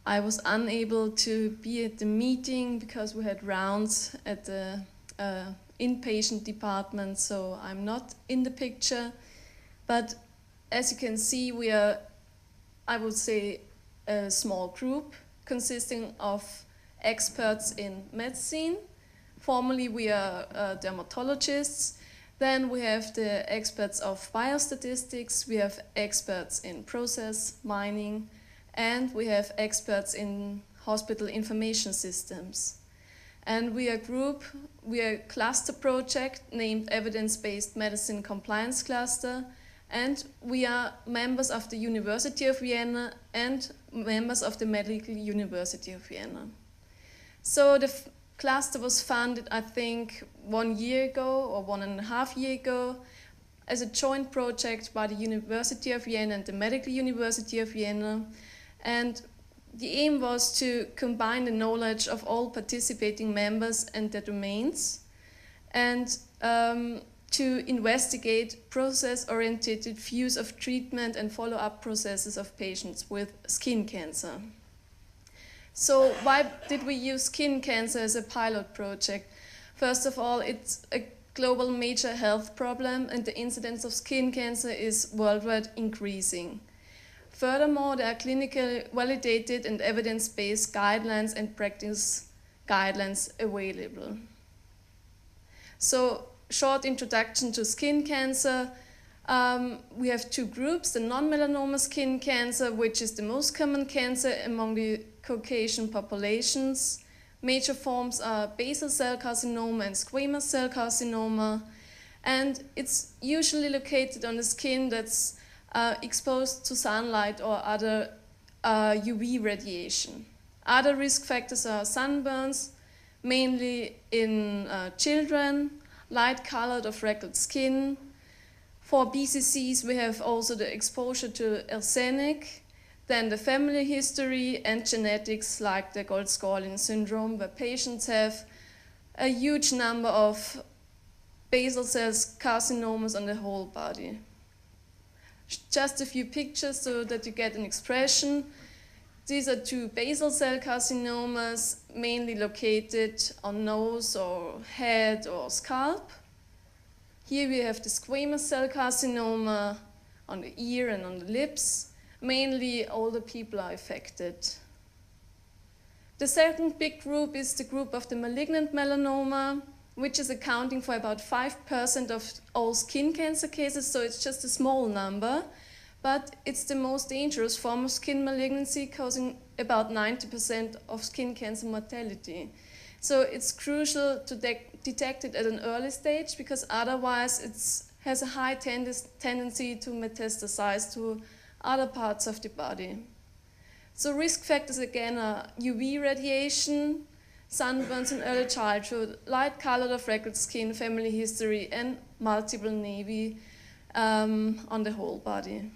I was unable to be at the meeting because we had rounds at the inpatient department, so I'm not in the picture. But as you can see, we are, I would say, a small group consisting of experts in medicine. Formerly, we are dermatologists. Then we have the experts of biostatistics, we have experts in process mining, and we have experts in hospital information systems. And we are a cluster project named Evidence-Based Medicine Compliance Cluster, and we are members of the University of Vienna and members of the Medical University of Vienna. So the cluster was founded, I think, 1 year ago or 1.5 years ago as a joint project by the University of Vienna and the Medical University of Vienna. And the aim was to combine the knowledge of all participating members and their domains, and to investigate process-oriented views of treatment and follow-up processes of patients with skin cancer. So why did we use skin cancer as a pilot project? First of all, it's a global major health problem, and the incidence of skin cancer is worldwide increasing. Furthermore, there are clinically validated and evidence-based guidelines and practice guidelines available. So, short introduction to skin cancer. We have two groups, the non-melanoma skin cancer, which is the most common cancer among the Caucasian populations. Major forms are basal cell carcinoma and squamous cell carcinoma, and it's usually located on the skin that's exposed to sunlight or other UV radiation. Other risk factors are sunburns, mainly in children, light-colored or freckled skin. For BCCs, we have also the exposure to arsenic, then the family history and genetics like the Gold-Scoring syndrome, where patients have a huge number of basal cell carcinomas on the whole body. Just a few pictures so that you get an expression. These are two basal cell carcinomas, mainly located on nose or head or scalp. Here we have the squamous cell carcinoma on the ear and on the lips. Mainly older people are affected. The second big group is the group of the malignant melanoma, which is accounting for about 5% of all skin cancer cases, so it's just a small number, but it's the most dangerous form of skin malignancy, causing about 90% of skin cancer mortality. So it's crucial to detect it at an early stage, because otherwise it has a high tendency to metastasize to other parts of the body. So risk factors again are UV radiation, sunburns in early childhood, light-colored or freckled skin, family history, and multiple nevi on the whole body.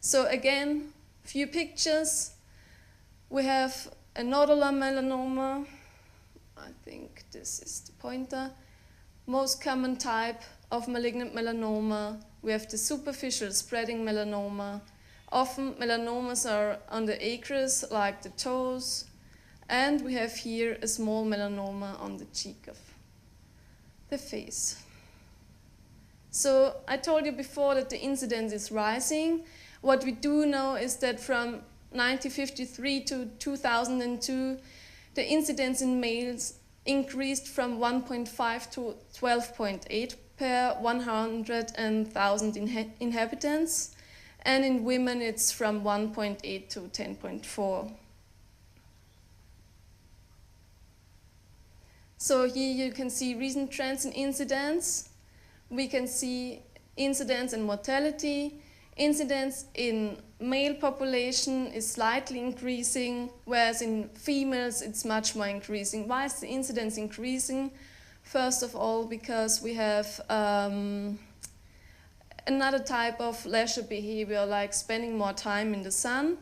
So again, few pictures. We have a nodular melanoma. I think this is the pointer. Most common type of malignant melanoma. We have the superficial spreading melanoma. Often melanomas are on the acres, like the toes. And we have here a small melanoma on the cheek of the face. So I told you before that the incidence is rising. What we do know is that from 1953 to 2002, the incidence in males increased from 1.5 to 12.8 per 100,000 inhabitants, and in women it's from 1.8 to 10.4. So here you can see recent trends in incidence. We can see incidence and mortality. Incidence in male population is slightly increasing, whereas in females it's much more increasing. Why is the incidence increasing? First of all, because we have another type of leisure behavior, like spending more time in the sun.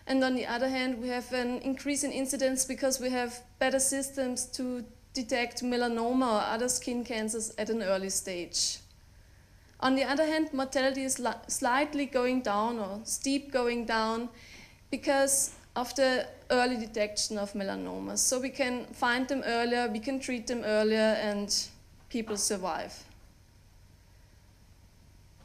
And on the other hand, we have an increase in incidence because we have better systems to detect melanoma or other skin cancers at an early stage. On the other hand, mortality is slightly going down or steep going down because of the early detection of melanomas. So we can find them earlier, we can treat them earlier, and people survive.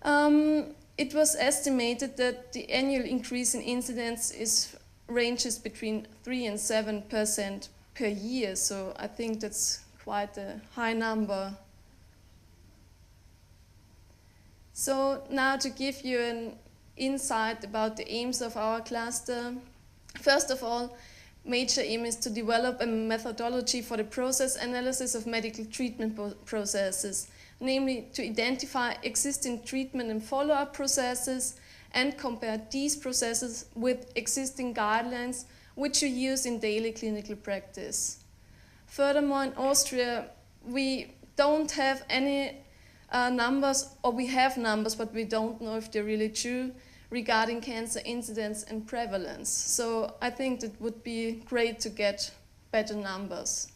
It was estimated that the annual increase in incidence ranges between 3 and 7% per year, so I think that's quite a high number. So now to give you an insight about the aims of our cluster. First of all, major aim is to develop a methodology for the process analysis of medical treatment processes, namely to identify existing treatment and follow-up processes and compare these processes with existing guidelines which you use in daily clinical practice. Furthermore, in Austria, we don't have any numbers, or we have numbers, but we don't know if they're really true, regarding cancer incidence and prevalence. So I think it would be great to get better numbers.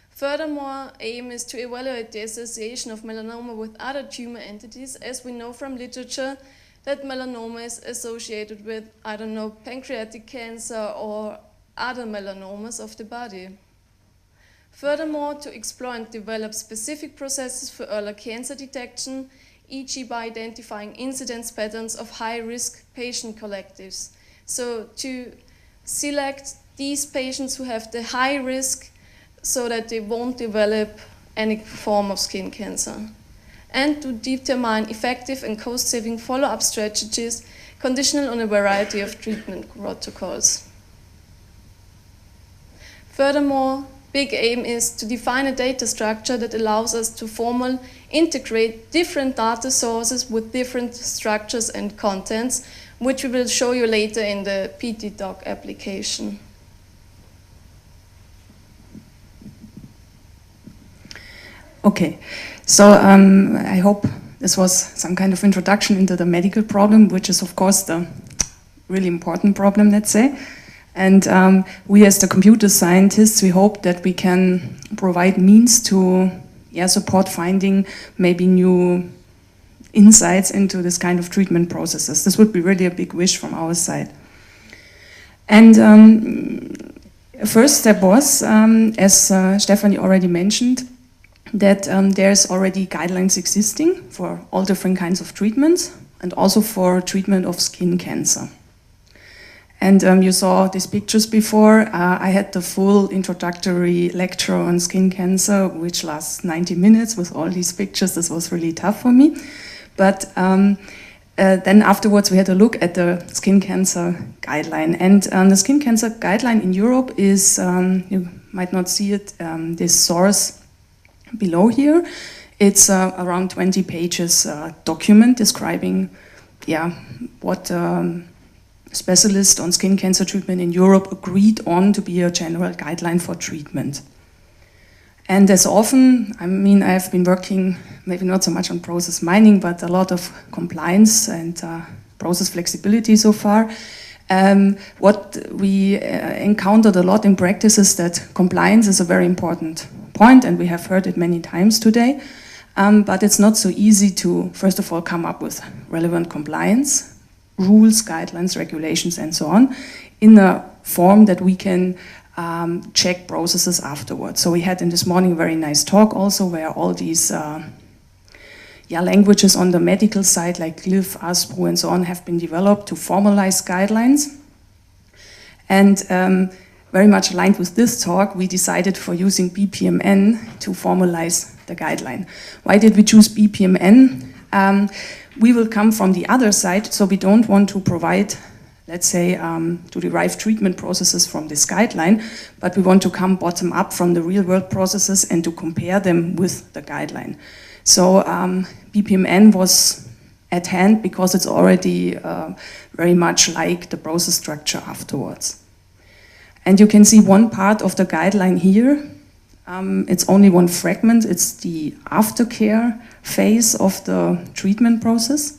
Furthermore, aim is to evaluate the association of melanoma with other tumor entities, as we know from literature that melanoma is associated with, I don't know, pancreatic cancer or other melanomas of the body. Furthermore, to explore and develop specific processes for early cancer detection, e.g. by identifying incidence patterns of high-risk patient collectives. So to select these patients who have the high risk so that they won't develop any form of skin cancer. And to determine effective and cost-saving follow-up strategies conditional on a variety of treatment protocols. Furthermore, big aim is to define a data structure that allows us to formally integrate different data sources with different structures and contents, which we will show you later in the PT-Doc application. Okay, so I hope this was some kind of introduction into the medical problem, which is of course the really important problem, let's say. And we as the computer scientists, we hope that we can provide means to support finding maybe new insights into this kind of treatment processes. This would be really a big wish from our side. And first step was, as Stefanie already mentioned, that there's already guidelines existing for all different kinds of treatments and also for treatment of skin cancer. And you saw these pictures before. I had the full introductory lecture on skin cancer, which lasts 90 minutes with all these pictures. This was really tough for me. But then afterwards we had a look at the skin cancer guideline. And the skin cancer guideline in Europe is, you might not see it, this source below here. It's around 20 pages document describing what specialists on skin cancer treatment in Europe agreed on to be a general guideline for treatment. And as often, I mean, I've been working maybe not so much on process mining, but a lot of compliance and process flexibility so far. What we encountered a lot in practice is that compliance is a very important point, and we have heard it many times today. But it's not so easy to, first of all, come up with relevant compliance rules, guidelines, regulations, and so on, in a form that we can check processes afterwards. So we had in this morning a very nice talk also where all these languages on the medical side like GLIF, ASPRO, and so on have been developed to formalize guidelines. And very much aligned with this talk, we decided for using BPMN to formalize the guideline. Why did we choose BPMN? We will come from the other side, so we don't want to provide, let's say, to derive treatment processes from this guideline, but we want to come bottom up from the real world processes and to compare them with the guideline. So BPMN was at hand because it's already very much like the process structure afterwards. And you can see one part of the guideline here. It's only one fragment. It's the aftercare phase of the treatment process.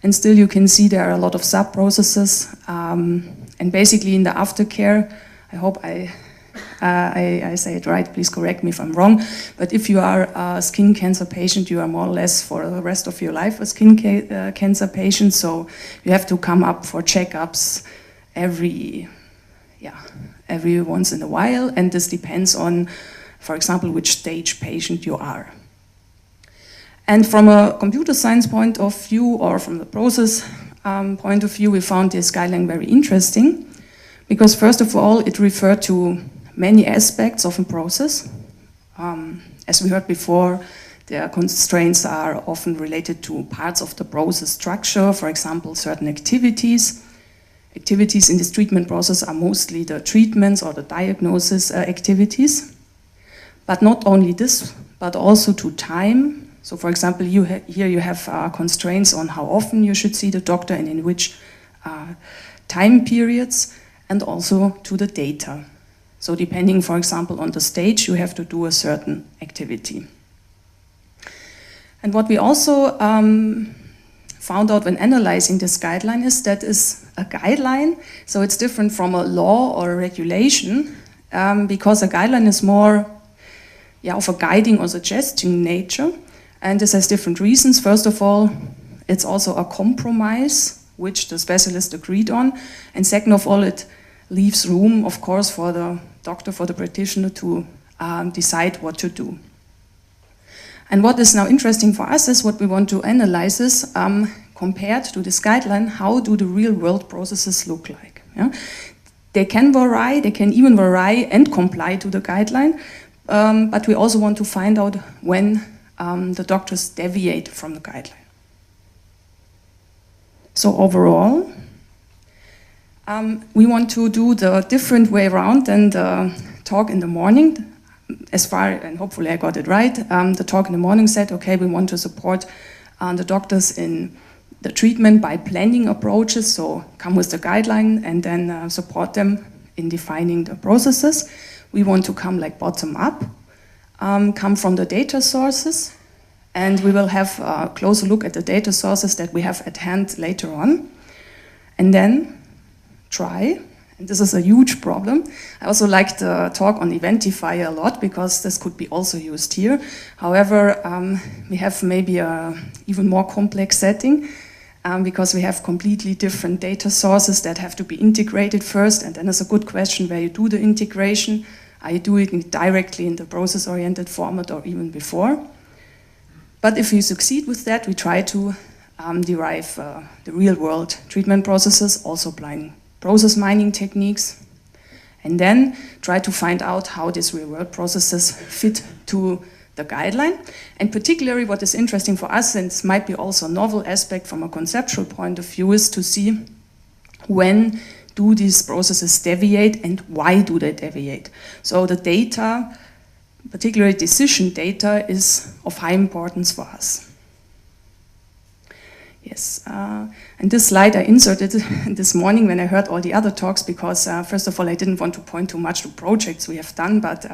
And still you can see there are a lot of sub-processes. And basically in the aftercare, I hope I say it right, please correct me if I'm wrong, but if you are a skin cancer patient, you are more or less for the rest of your life a skin cancer patient, so you have to come up for checkups every once in a while, and this depends on, for example, which stage patient you are. And from a computer science point of view, or from the process point of view, we found this guideline very interesting, because first of all, it referred to many aspects of a process. As we heard before, the constraints are often related to parts of the process structure, for example, certain activities. Activities in this treatment process are mostly the treatments or the diagnosis activities. But not only this, but also to time. So for example, here you have constraints on how often you should see the doctor and in which time periods, and also to the data. So depending, for example, on the stage, you have to do a certain activity. And what we also found out when analyzing this guideline is that it's a guideline, so it's different from a law or a regulation, because a guideline is more of a guiding or suggesting nature, and this has different reasons. First of all, it's also a compromise, which the specialist agreed on, and second of all, it leaves room, of course, for the doctor, for the practitioner to decide what to do. And what is now interesting for us is what we want to analyze is, compared to this guideline, how do the real world processes look like? Yeah? They can vary, they can even vary and comply to the guideline, but we also want to find out when the doctors deviate from the guideline. So overall, we want to do the different way around than the talk in the morning. As far, and hopefully I got it right, the talk in the morning said, okay, we want to support the doctors in the treatment by planning approaches, so come with the guideline and then support them in defining the processes. We want to come like bottom up, come from the data sources, and we will have a closer look at the data sources that we have at hand later on. And then try, and this is a huge problem. I also like the talk on Eventify a lot because this could be also used here. However, we have maybe a even more complex setting because we have completely different data sources that have to be integrated first, and then it's a good question where you do the integration. Are you doing it directly in the process-oriented format or even before? But if you succeed with that, we try to derive the real-world treatment processes, also applying process mining techniques, and then try to find out how these real-world processes fit to the guideline. And particularly what is interesting for us, and this might be also a novel aspect from a conceptual point of view, is to see when do these processes deviate and why do they deviate. So the data, particularly decision data, is of high importance for us. Yes, and this slide I inserted this morning when I heard all the other talks because first of all I didn't want to point too much to projects we have done, but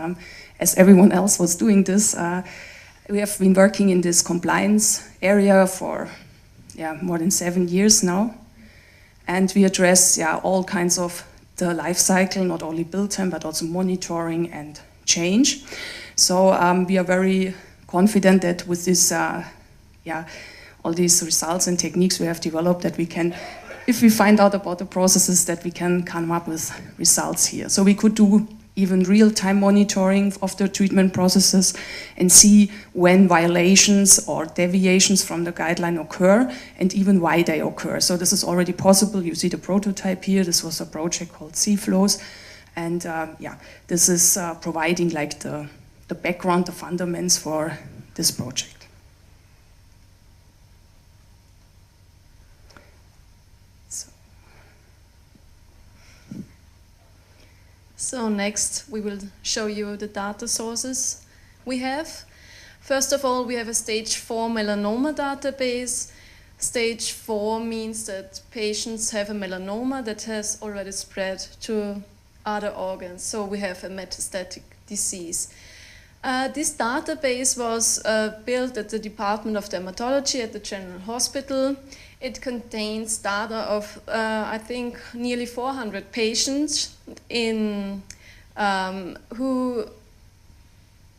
as everyone else was doing this, we have been working in this compliance area for more than 7 years now, and we address all kinds of the life cycle, not only build time but also monitoring and change. So we are very confident that with this all these results and techniques we have developed, that we can, if we find out about the processes, that we can come up with results here. So we could do even real-time monitoring of the treatment processes and see when violations or deviations from the guideline occur and even why they occur. So this is already possible. You see the prototype here. This was a project called C-Flows. And this is providing like the background, the fundamentals for this project. So next we will show you the data sources we have. First of all, we have a stage 4 melanoma database. Stage 4 means that patients have a melanoma that has already spread to other organs. So we have a metastatic disease. This database was built at the Department of Dermatology at the General Hospital. It contains data of, I think, nearly 400 patients who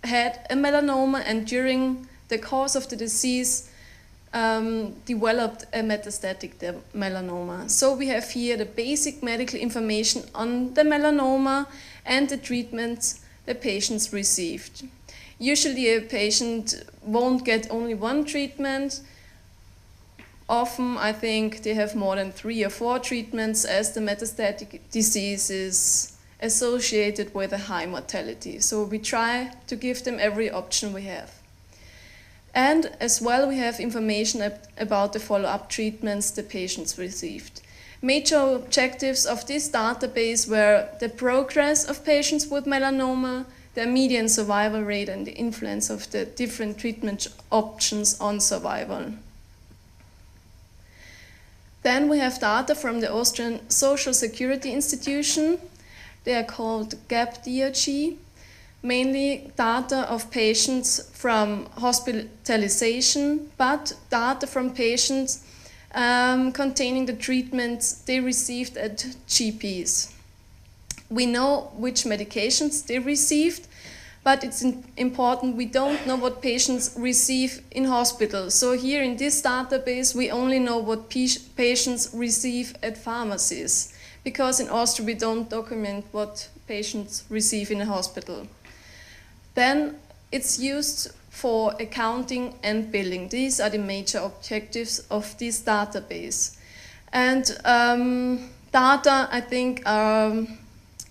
had a melanoma and during the course of the disease developed a metastatic melanoma. So we have here the basic medical information on the melanoma and the treatments the patients received. Usually a patient won't get only one treatment. Often I think they have more than 3 or 4 treatments as the metastatic disease is associated with a high mortality. So we try to give them every option we have. And as well we have information about the follow-up treatments the patients received. Major objectives of this database were the progress of patients with melanoma, the median survival rate and the influence of the different treatment options on survival. Then we have data from the Austrian Social Security Institution. They are called GAP-DRG, mainly data of patients from hospitalization, but data from patients containing the treatments they received at GPs. We know which medications they received, but it's important we don't know what patients receive in hospital. So here in this database we only know what patients receive at pharmacies, because in Austria we don't document what patients receive in a hospital. Then it's used for accounting and billing. These are the major objectives of this database. And data, I think, are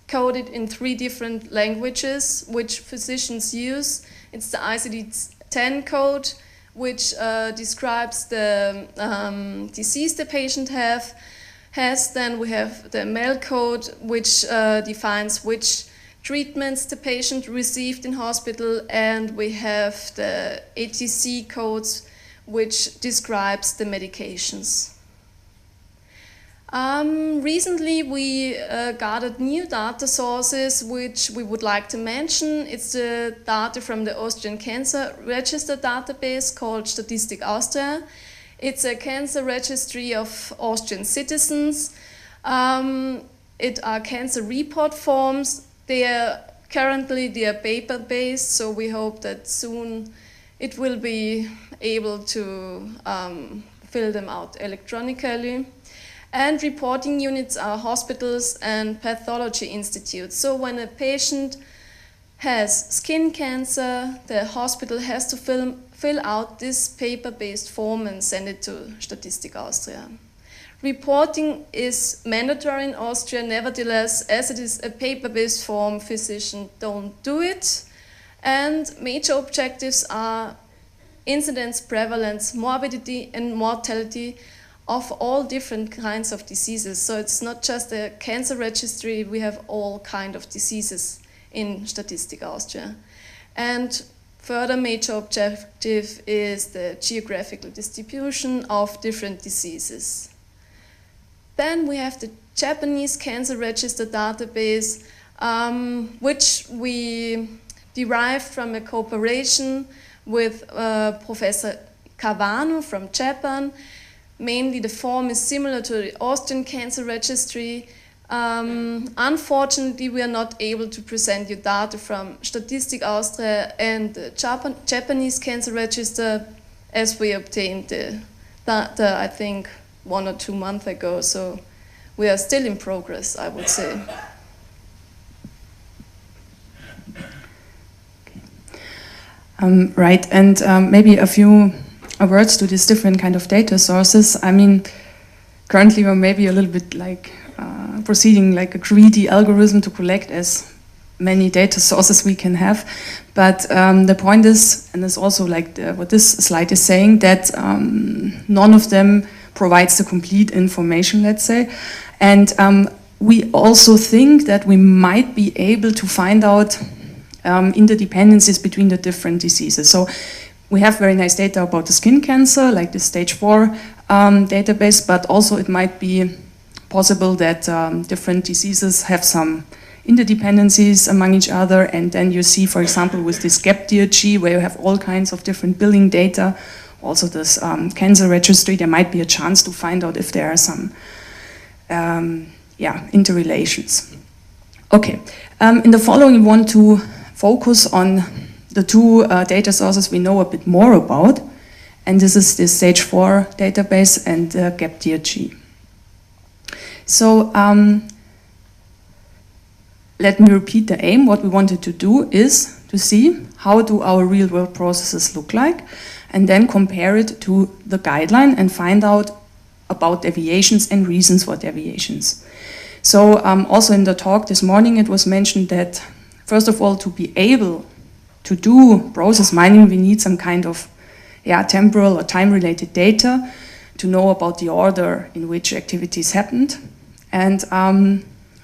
coded in 3 different languages which physicians use. It's the ICD-10 code, which describes the disease the patient has. Then we have the MEL code, which defines which treatments the patient received in hospital, and we have the ATC codes, which describes the medications. Recently we gathered new data sources which we would like to mention. It's the data from the Austrian Cancer Register database called Statistik Austria. It's a cancer registry of Austrian citizens. It are cancer report forms. They are paper-based, so we hope that soon it will be able to fill them out electronically. And reporting units are hospitals and pathology institutes. So when a patient has skin cancer, the hospital has to fill out this paper-based form and send it to Statistik Austria. Reporting is mandatory in Austria, nevertheless, as it is a paper-based form, physicians don't do it. And major objectives are incidence, prevalence, morbidity and mortality of all different kinds of diseases. So it's not just a cancer registry, we have all kinds of diseases in Statistik Austria. And further major objective is the geographical distribution of different diseases. Then we have the Japanese Cancer Register database, which we derived from a cooperation with Professor Kawano from Japan. Mainly the form is similar to the Austrian Cancer Registry. Unfortunately, we are not able to present you data from Statistik Austria and the Japanese Cancer Register, as we obtained the data, I think, 1 or 2 months ago. So we are still in progress, I would say. Right, and maybe a few words to these different kind of data sources. I mean, currently we're maybe a little bit like proceeding like a greedy algorithm to collect as many data sources we can have. But the point is, and it's also like what this slide is saying, that none of them provides the complete information, let's say. And we also think that we might be able to find out interdependencies between the different diseases. So we have very nice data about the skin cancer, like the stage 4 database, but also it might be possible that different diseases have some interdependencies among each other, and then you see, for example, with this gap DRG, where you have all kinds of different billing data, also this cancer registry, there might be a chance to find out if there are some interrelations. Okay, in the following we want to focus on the two data sources we know a bit more about, and this is the stage 4 database and gap DRG. So let me repeat the aim. What we wanted to do is to see how do our real-world processes look like, and then compare it to the guideline and find out about deviations and reasons for deviations. So also in the talk this morning it was mentioned that first of all, to be able to do process mining, we need some kind of temporal or time-related data to know about the order in which activities happened. And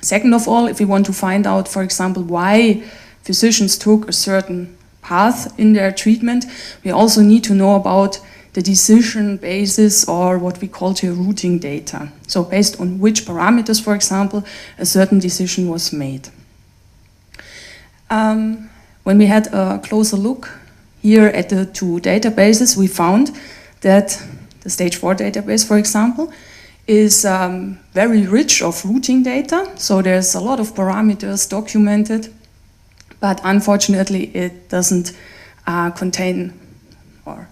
second of all, if we want to find out, for example, why physicians took a certain path in their treatment, we also need to know about the decision basis, or what we call the routing data. So based on which parameters, for example, a certain decision was made. When we had a closer look here at the two databases, we found that the stage 4 database, for example, is very rich of routing data. So there's a lot of parameters documented, but unfortunately it doesn't contain, or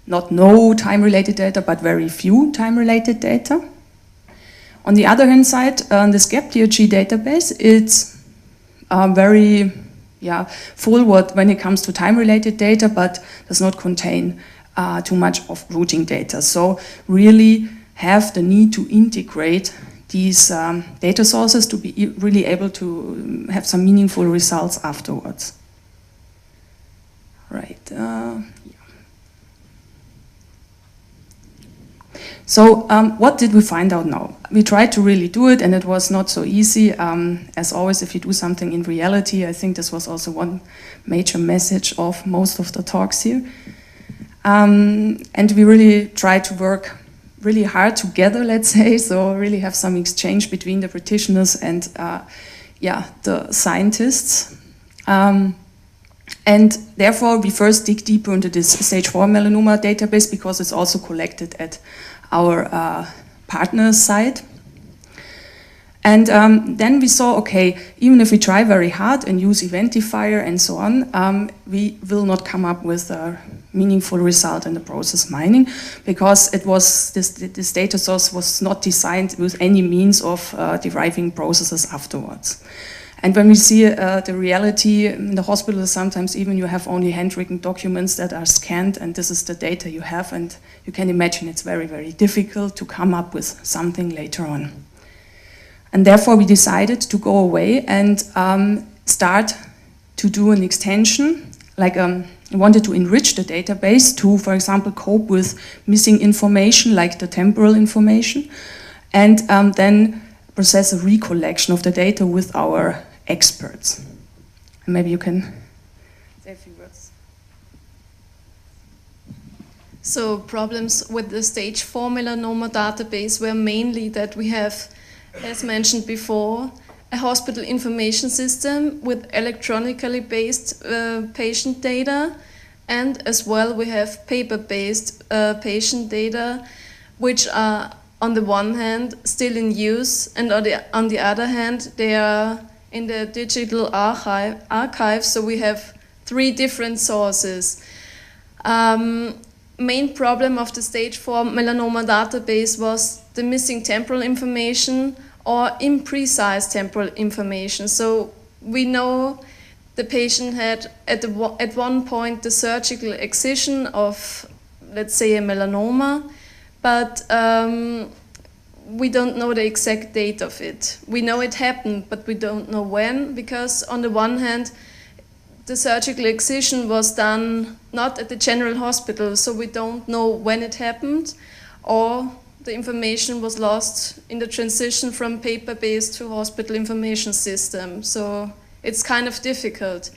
not no time-related data, but very few time-related data. On the other hand side, this gap DRG database, it's very full when it comes to time-related data, but does not contain too much of routing data. So really have the need to integrate these data sources to be really able to have some meaningful results afterwards. Right. So what did we find out now? We tried to really do it, and it was not so easy. As always, if you do something in reality, I think this was also one major message of most of the talks here. And we really tried to work really hard together, let's say, so really have some exchange between the practitioners and the scientists. And therefore, we first dig deeper into this stage 4 melanoma database, because it's also collected at our partner site. And then we saw, okay, even if we try very hard and use Eventifier and so on, we will not come up with a meaningful result in the process mining, because it was this data source was not designed with any means of deriving processes afterwards. And when we see the reality in the hospital, sometimes even you have only handwritten documents that are scanned, and this is the data you have, and you can imagine it's very, very difficult to come up with something later on. And therefore we decided to go away and start to do an extension, like we wanted to enrich the database to, for example, cope with missing information, like the temporal information, and then process a recollection of the data with our experts. And maybe you can say a few words. So problems with the stage 4 melanoma database were mainly that we have, as mentioned before, a hospital information system with electronically based patient data, and as well we have paper-based patient data, which are on the one hand still in use, and on the other hand they are in the digital archive, so we have 3 different sources. Main problem of the stage 4 melanoma database was the missing temporal information or imprecise temporal information. So we know the patient had at one point the surgical excision of, let's say, a melanoma, but we don't know the exact date of it. We know it happened, but we don't know when, because on the one hand, the surgical excision was done not at the general hospital, so we don't know when it happened, or the information was lost in the transition from paper-based to hospital information system. So it's kind of difficult.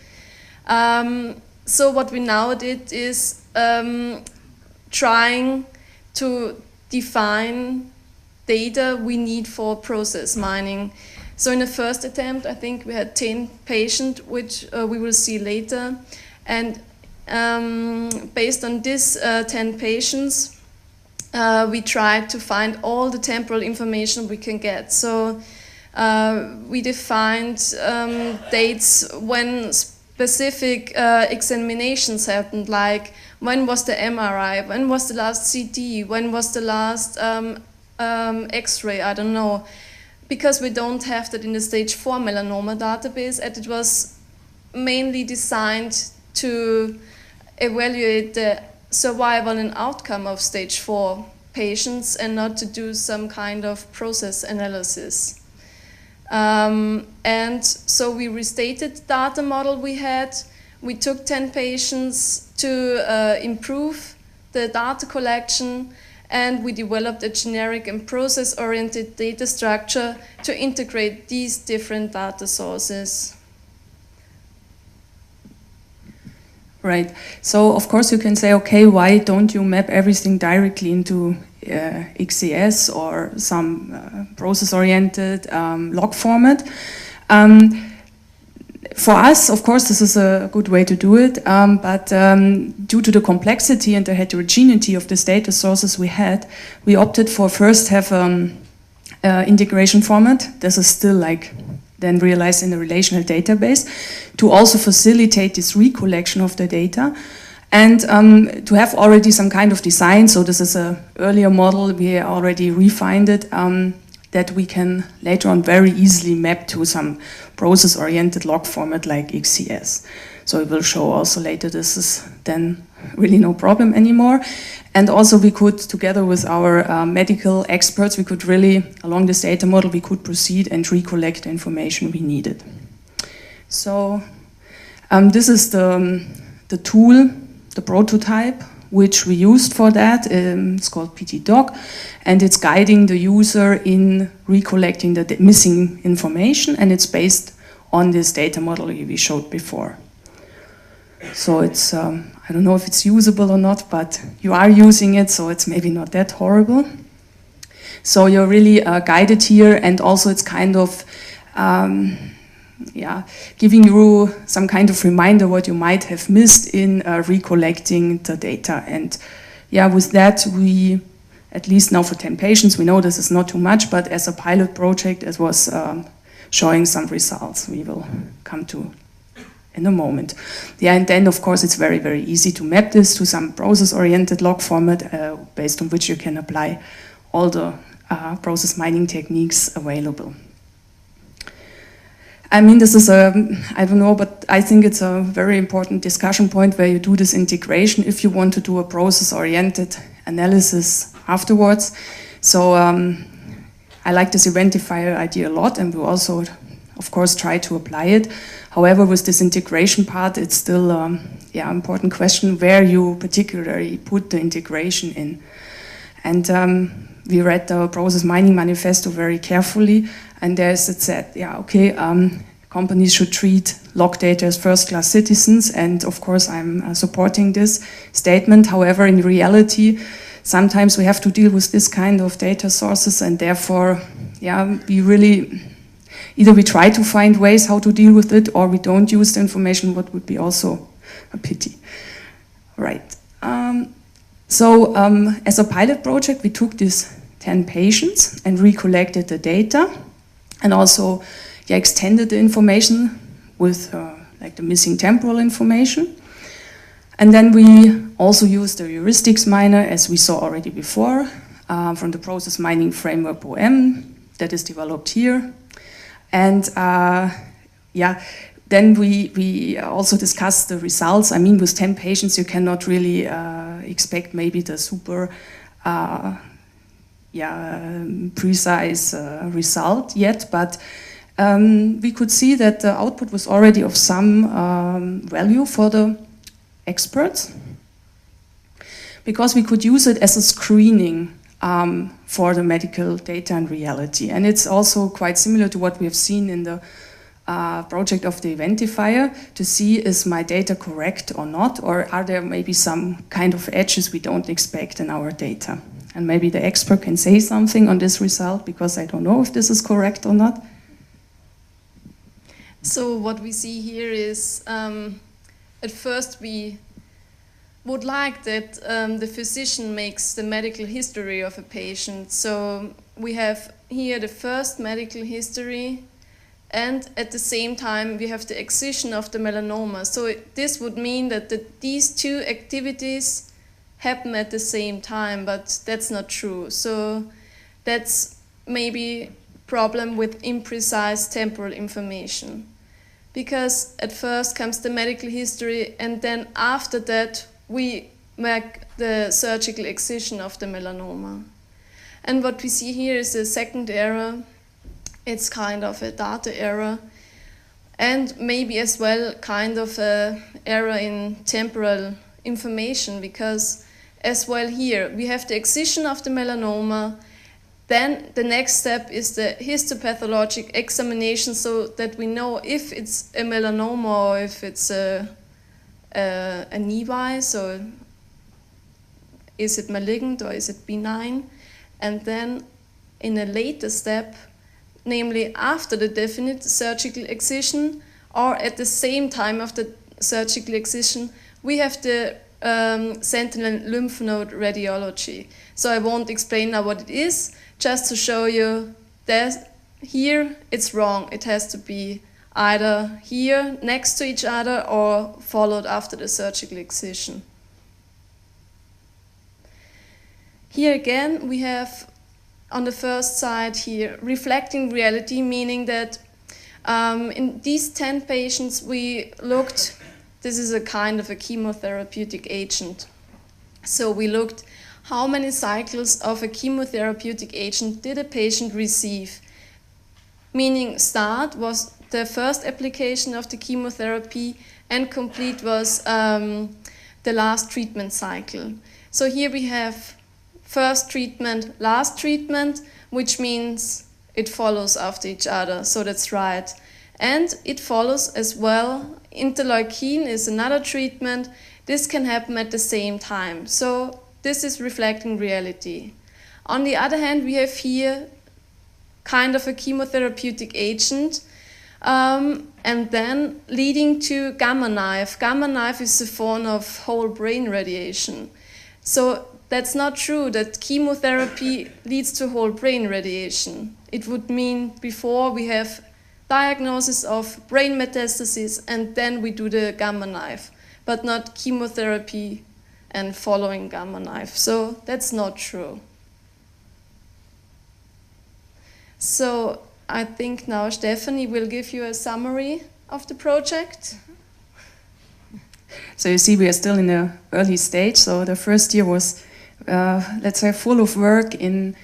So what we now did is trying to define data we need for process mining. So in the first attempt, I think we had 10 patients, which we will see later. And based on this 10 patients, we tried to find all the temporal information we can get. So we defined dates when specific examinations happened, like when was the MRI, when was the last CT, when was the last X-ray, I don't know. Because we don't have that in the stage 4 melanoma database, and it was mainly designed to evaluate the survival and outcome of stage 4 patients and not to do some kind of process analysis. And so we restated the data model we had. We took 10 patients to improve the data collection, and we developed a generic and process-oriented data structure to integrate these different data sources. Right. So, of course, you can say, okay, why don't you map everything directly into XCS or some process-oriented log format? For us, of course, this is a good way to do it, but due to the complexity and the heterogeneity of the data sources we had, we opted for first have integration format. This is still like then realized in the relational database, to also facilitate this recollection of the data, and to have already some kind of design. So this is an earlier model, we already refined it, that we can later on very easily map to some process-oriented log format like XCS. So we will show also later this is then really no problem anymore. And also we could, together with our medical experts, we could really, along this data model, we could proceed and recollect the information we needed. So this is the tool, the prototype, which we used for that. It's called PTDoc, and it's guiding the user in recollecting the missing information, and it's based on this data model we showed before. So it's, I don't know if it's usable or not, but you are using it, so it's maybe not that horrible. So you're really guided here, and also it's kind of giving you some kind of reminder what you might have missed in recollecting the data. And yeah, with that we, at least now for 10 patients, we know this is not too much, but as a pilot project it was showing some results we will come to in a moment. Yeah, and then of course it's very, very easy to map this to some process-oriented log format based on which you can apply all the process mining techniques available. I mean, this is a, I don't know, but I think it's a very important discussion point where you do this integration if you want to do a process-oriented analysis afterwards. So I like this eventifier idea a lot, and we also, of course, try to apply it. However, with this integration part, it's still important question where you particularly put the integration in. And we read the Process Mining Manifesto very carefully, and there's it said, companies should treat log data as first-class citizens, and of course I'm supporting this statement. However, in reality, sometimes we have to deal with this kind of data sources, and therefore, we really, either we try to find ways how to deal with it, or we don't use the information, what would be also a pity. Right. As a pilot project, we took these 10 patients and recollected the data, and also extended the information with like the missing temporal information. And then we also used the heuristics miner, as we saw already before, from the process mining framework BPM that is developed here. And then we also discussed the results. I mean, with 10 patients, you cannot really expect maybe the super precise result yet, but we could see that the output was already of some value for the experts, because we could use it as a screening for the medical data and reality. And it's also quite similar to what we have seen in the project of the eventifier, to see is my data correct or not, or are there maybe some kind of edges we don't expect in our data. And maybe the expert can say something on this result, because I don't know if this is correct or not. So what we see here is, at first we would like that the physician makes the medical history of a patient. So we have here the first medical history, and at the same time we have the excision of the melanoma. So this would mean that these two activities happen at the same time, but that's not true. So that's maybe problem with imprecise temporal information. Because at first comes the medical history, and then after that we make the surgical excision of the melanoma. And what we see here is a second error. It's kind of a data error, and maybe as well kind of a error in temporal information, because as well here we have the excision of the melanoma. Then the next step is the histopathologic examination, so that we know if it's a melanoma or if it's a Niveau, so is it malignant or is it benign? And then in a later step, namely after the definite surgical excision or at the same time of the surgical excision, we have the sentinel lymph node radiology. So I won't explain now what it is, just to show you that here it's wrong. It has to be either here next to each other or followed after the surgical excision. Here again we have on the first side here reflecting reality, meaning that in these 10 patients we looked, this is a kind of a chemotherapeutic agent. So we looked how many cycles of a chemotherapeutic agent did a patient receive? Meaning start was the first application of the chemotherapy and complete was the last treatment cycle. So here we have first treatment, last treatment, which means it follows after each other, so that's right. And it follows as well, interleukin is another treatment. This can happen at the same time. So this is reflecting reality. On the other hand, we have here kind of a chemotherapeutic agent, and then leading to gamma knife. Gamma knife is a form of whole brain radiation. So that's not true that chemotherapy leads to whole brain radiation. It would mean before we have diagnosis of brain metastasis and then we do the gamma knife, but not chemotherapy and following gamma knife. So that's not true. So I think now Stefanie will give you a summary of the project. So you see we are still in the early stage. So the first year was, let's say, full of work in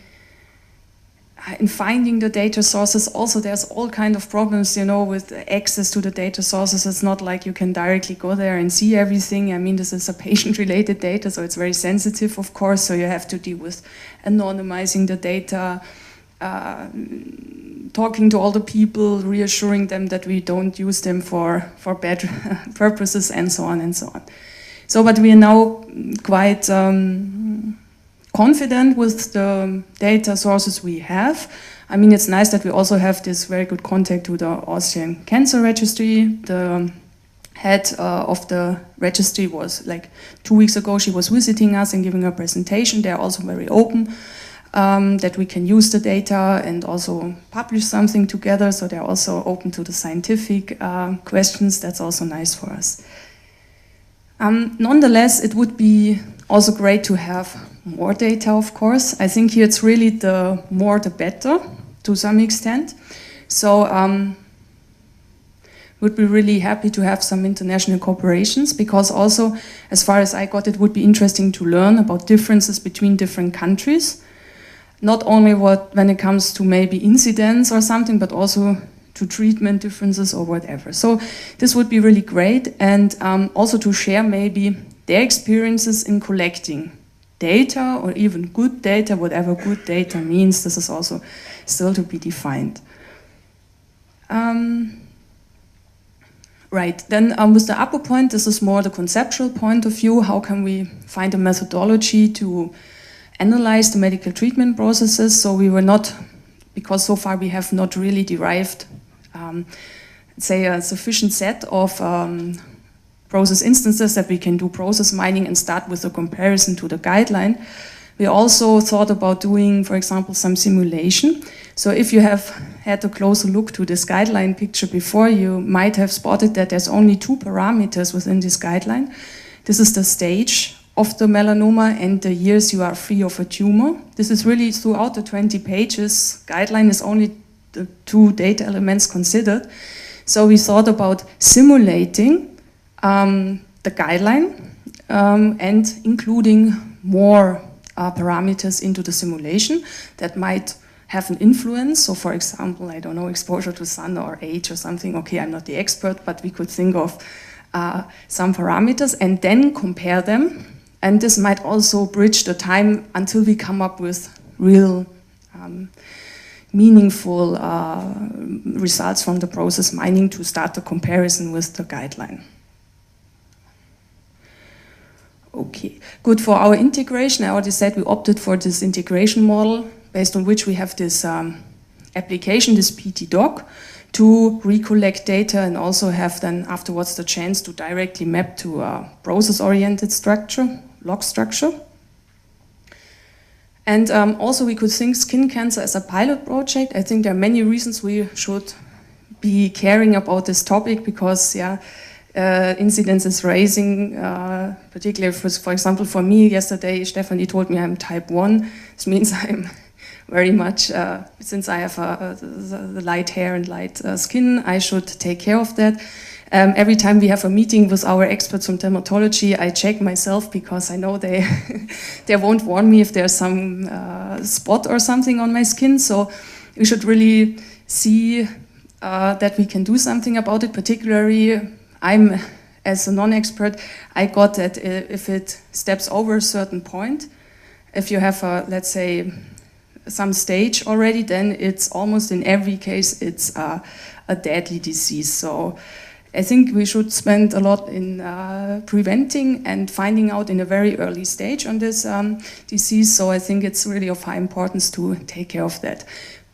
finding the data sources. Also there's all kind of problems, you know, with access to the data sources. It's not like you can directly go there and see everything. I mean, this is a patient-related data, so it's very sensitive, of course, so you have to deal with anonymizing the data, talking to all the people, reassuring them that we don't use them for bad purposes, and so on and so on. So, but we are now quite confident with the data sources we have. I mean, it's nice that we also have this very good contact to the Austrian Cancer Registry. The head of the registry was like 2 weeks ago, she was visiting us and giving a presentation. They're also very open that we can use the data and also publish something together. So they're also open to the scientific questions. That's also nice for us. Nonetheless, it would be also great to have more data, of course. I think here it's really the more the better, to some extent. So would be really happy to have some international cooperations, because also, as far as I got, it would be interesting to learn about differences between different countries. Not only when it comes to maybe incidents or something, but also to treatment differences or whatever. So this would be really great, and also to share maybe their experiences in collecting data, or even good data, whatever good data means. This is also still to be defined. Right, then with the upper point, this is more the conceptual point of view. How can we find a methodology to analyze the medical treatment processes? So we were not, because so far we have not really derived say, a sufficient set of process instances that we can do process mining and start with a comparison to the guideline. We also thought about doing, for example, some simulation. So if you have had a closer look to this guideline picture before, you might have spotted that there's only 2 parameters within this guideline. This is the stage of the melanoma and the years you are free of a tumor. This is really throughout the 20 pages. Guideline is only the 2 data elements considered. So we thought about simulating the guideline and including more parameters into the simulation that might have an influence. So for example, I don't know, exposure to sun or age or something. Okay, I'm not the expert, but we could think of some parameters and then compare them. And this might also bridge the time until we come up with real meaningful results from the process mining to start the comparison with the guideline. Okay, good. For our integration, I already said we opted for this integration model based on which we have this application, this PT-doc, to recollect data and also have then afterwards the chance to directly map to a process-oriented structure, log structure. And also we could think skin cancer as a pilot project. I think there are many reasons we should be caring about this topic because, incidence is rising, particularly for example for me. Yesterday Stefanie told me I'm type 1. This means I'm very much, since I have the light hair and light skin, I should take care of that. Every time we have a meeting with our experts from dermatology, I check myself because I know they they won't warn me if there's some spot or something on my skin. So we should really see that we can do something about it. Particularly, as a non-expert, I got that if it steps over a certain point, if you have let's say some stage already, then it's almost in every case it's a deadly disease. So I think we should spend a lot in preventing and finding out in a very early stage on this disease. So I think it's really of high importance to take care of that.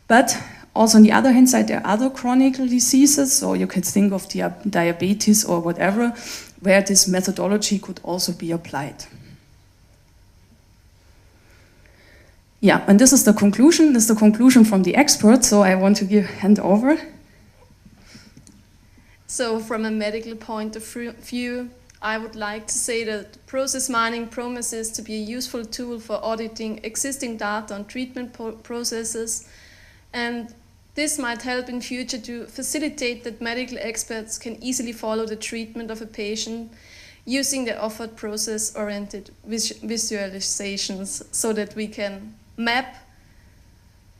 But also on the other hand side, there are other chronic diseases. So you can think of diabetes or whatever, where this methodology could also be applied. Yeah, and this is the conclusion. This is the conclusion from the experts. So I want to hand over. So from a medical point of view, I would like to say that process mining promises to be a useful tool for auditing existing data on treatment processes, and this might help in future to facilitate that medical experts can easily follow the treatment of a patient using the offered process-oriented visualizations so that we can map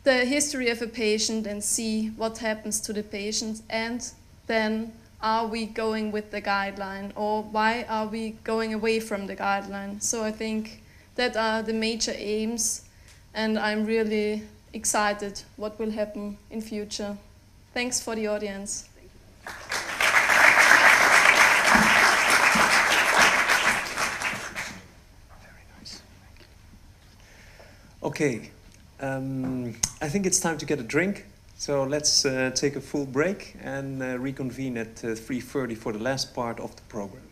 the history of a patient and see what happens to the patient, and then are we going with the guideline or why are we going away from the guideline? So I think that are the major aims, and I'm really excited what will happen in future. Thanks for the audience. Very nice. Okay, I think it's time to get a drink. So let's take a full break and reconvene at 3:30 for the last part of the program.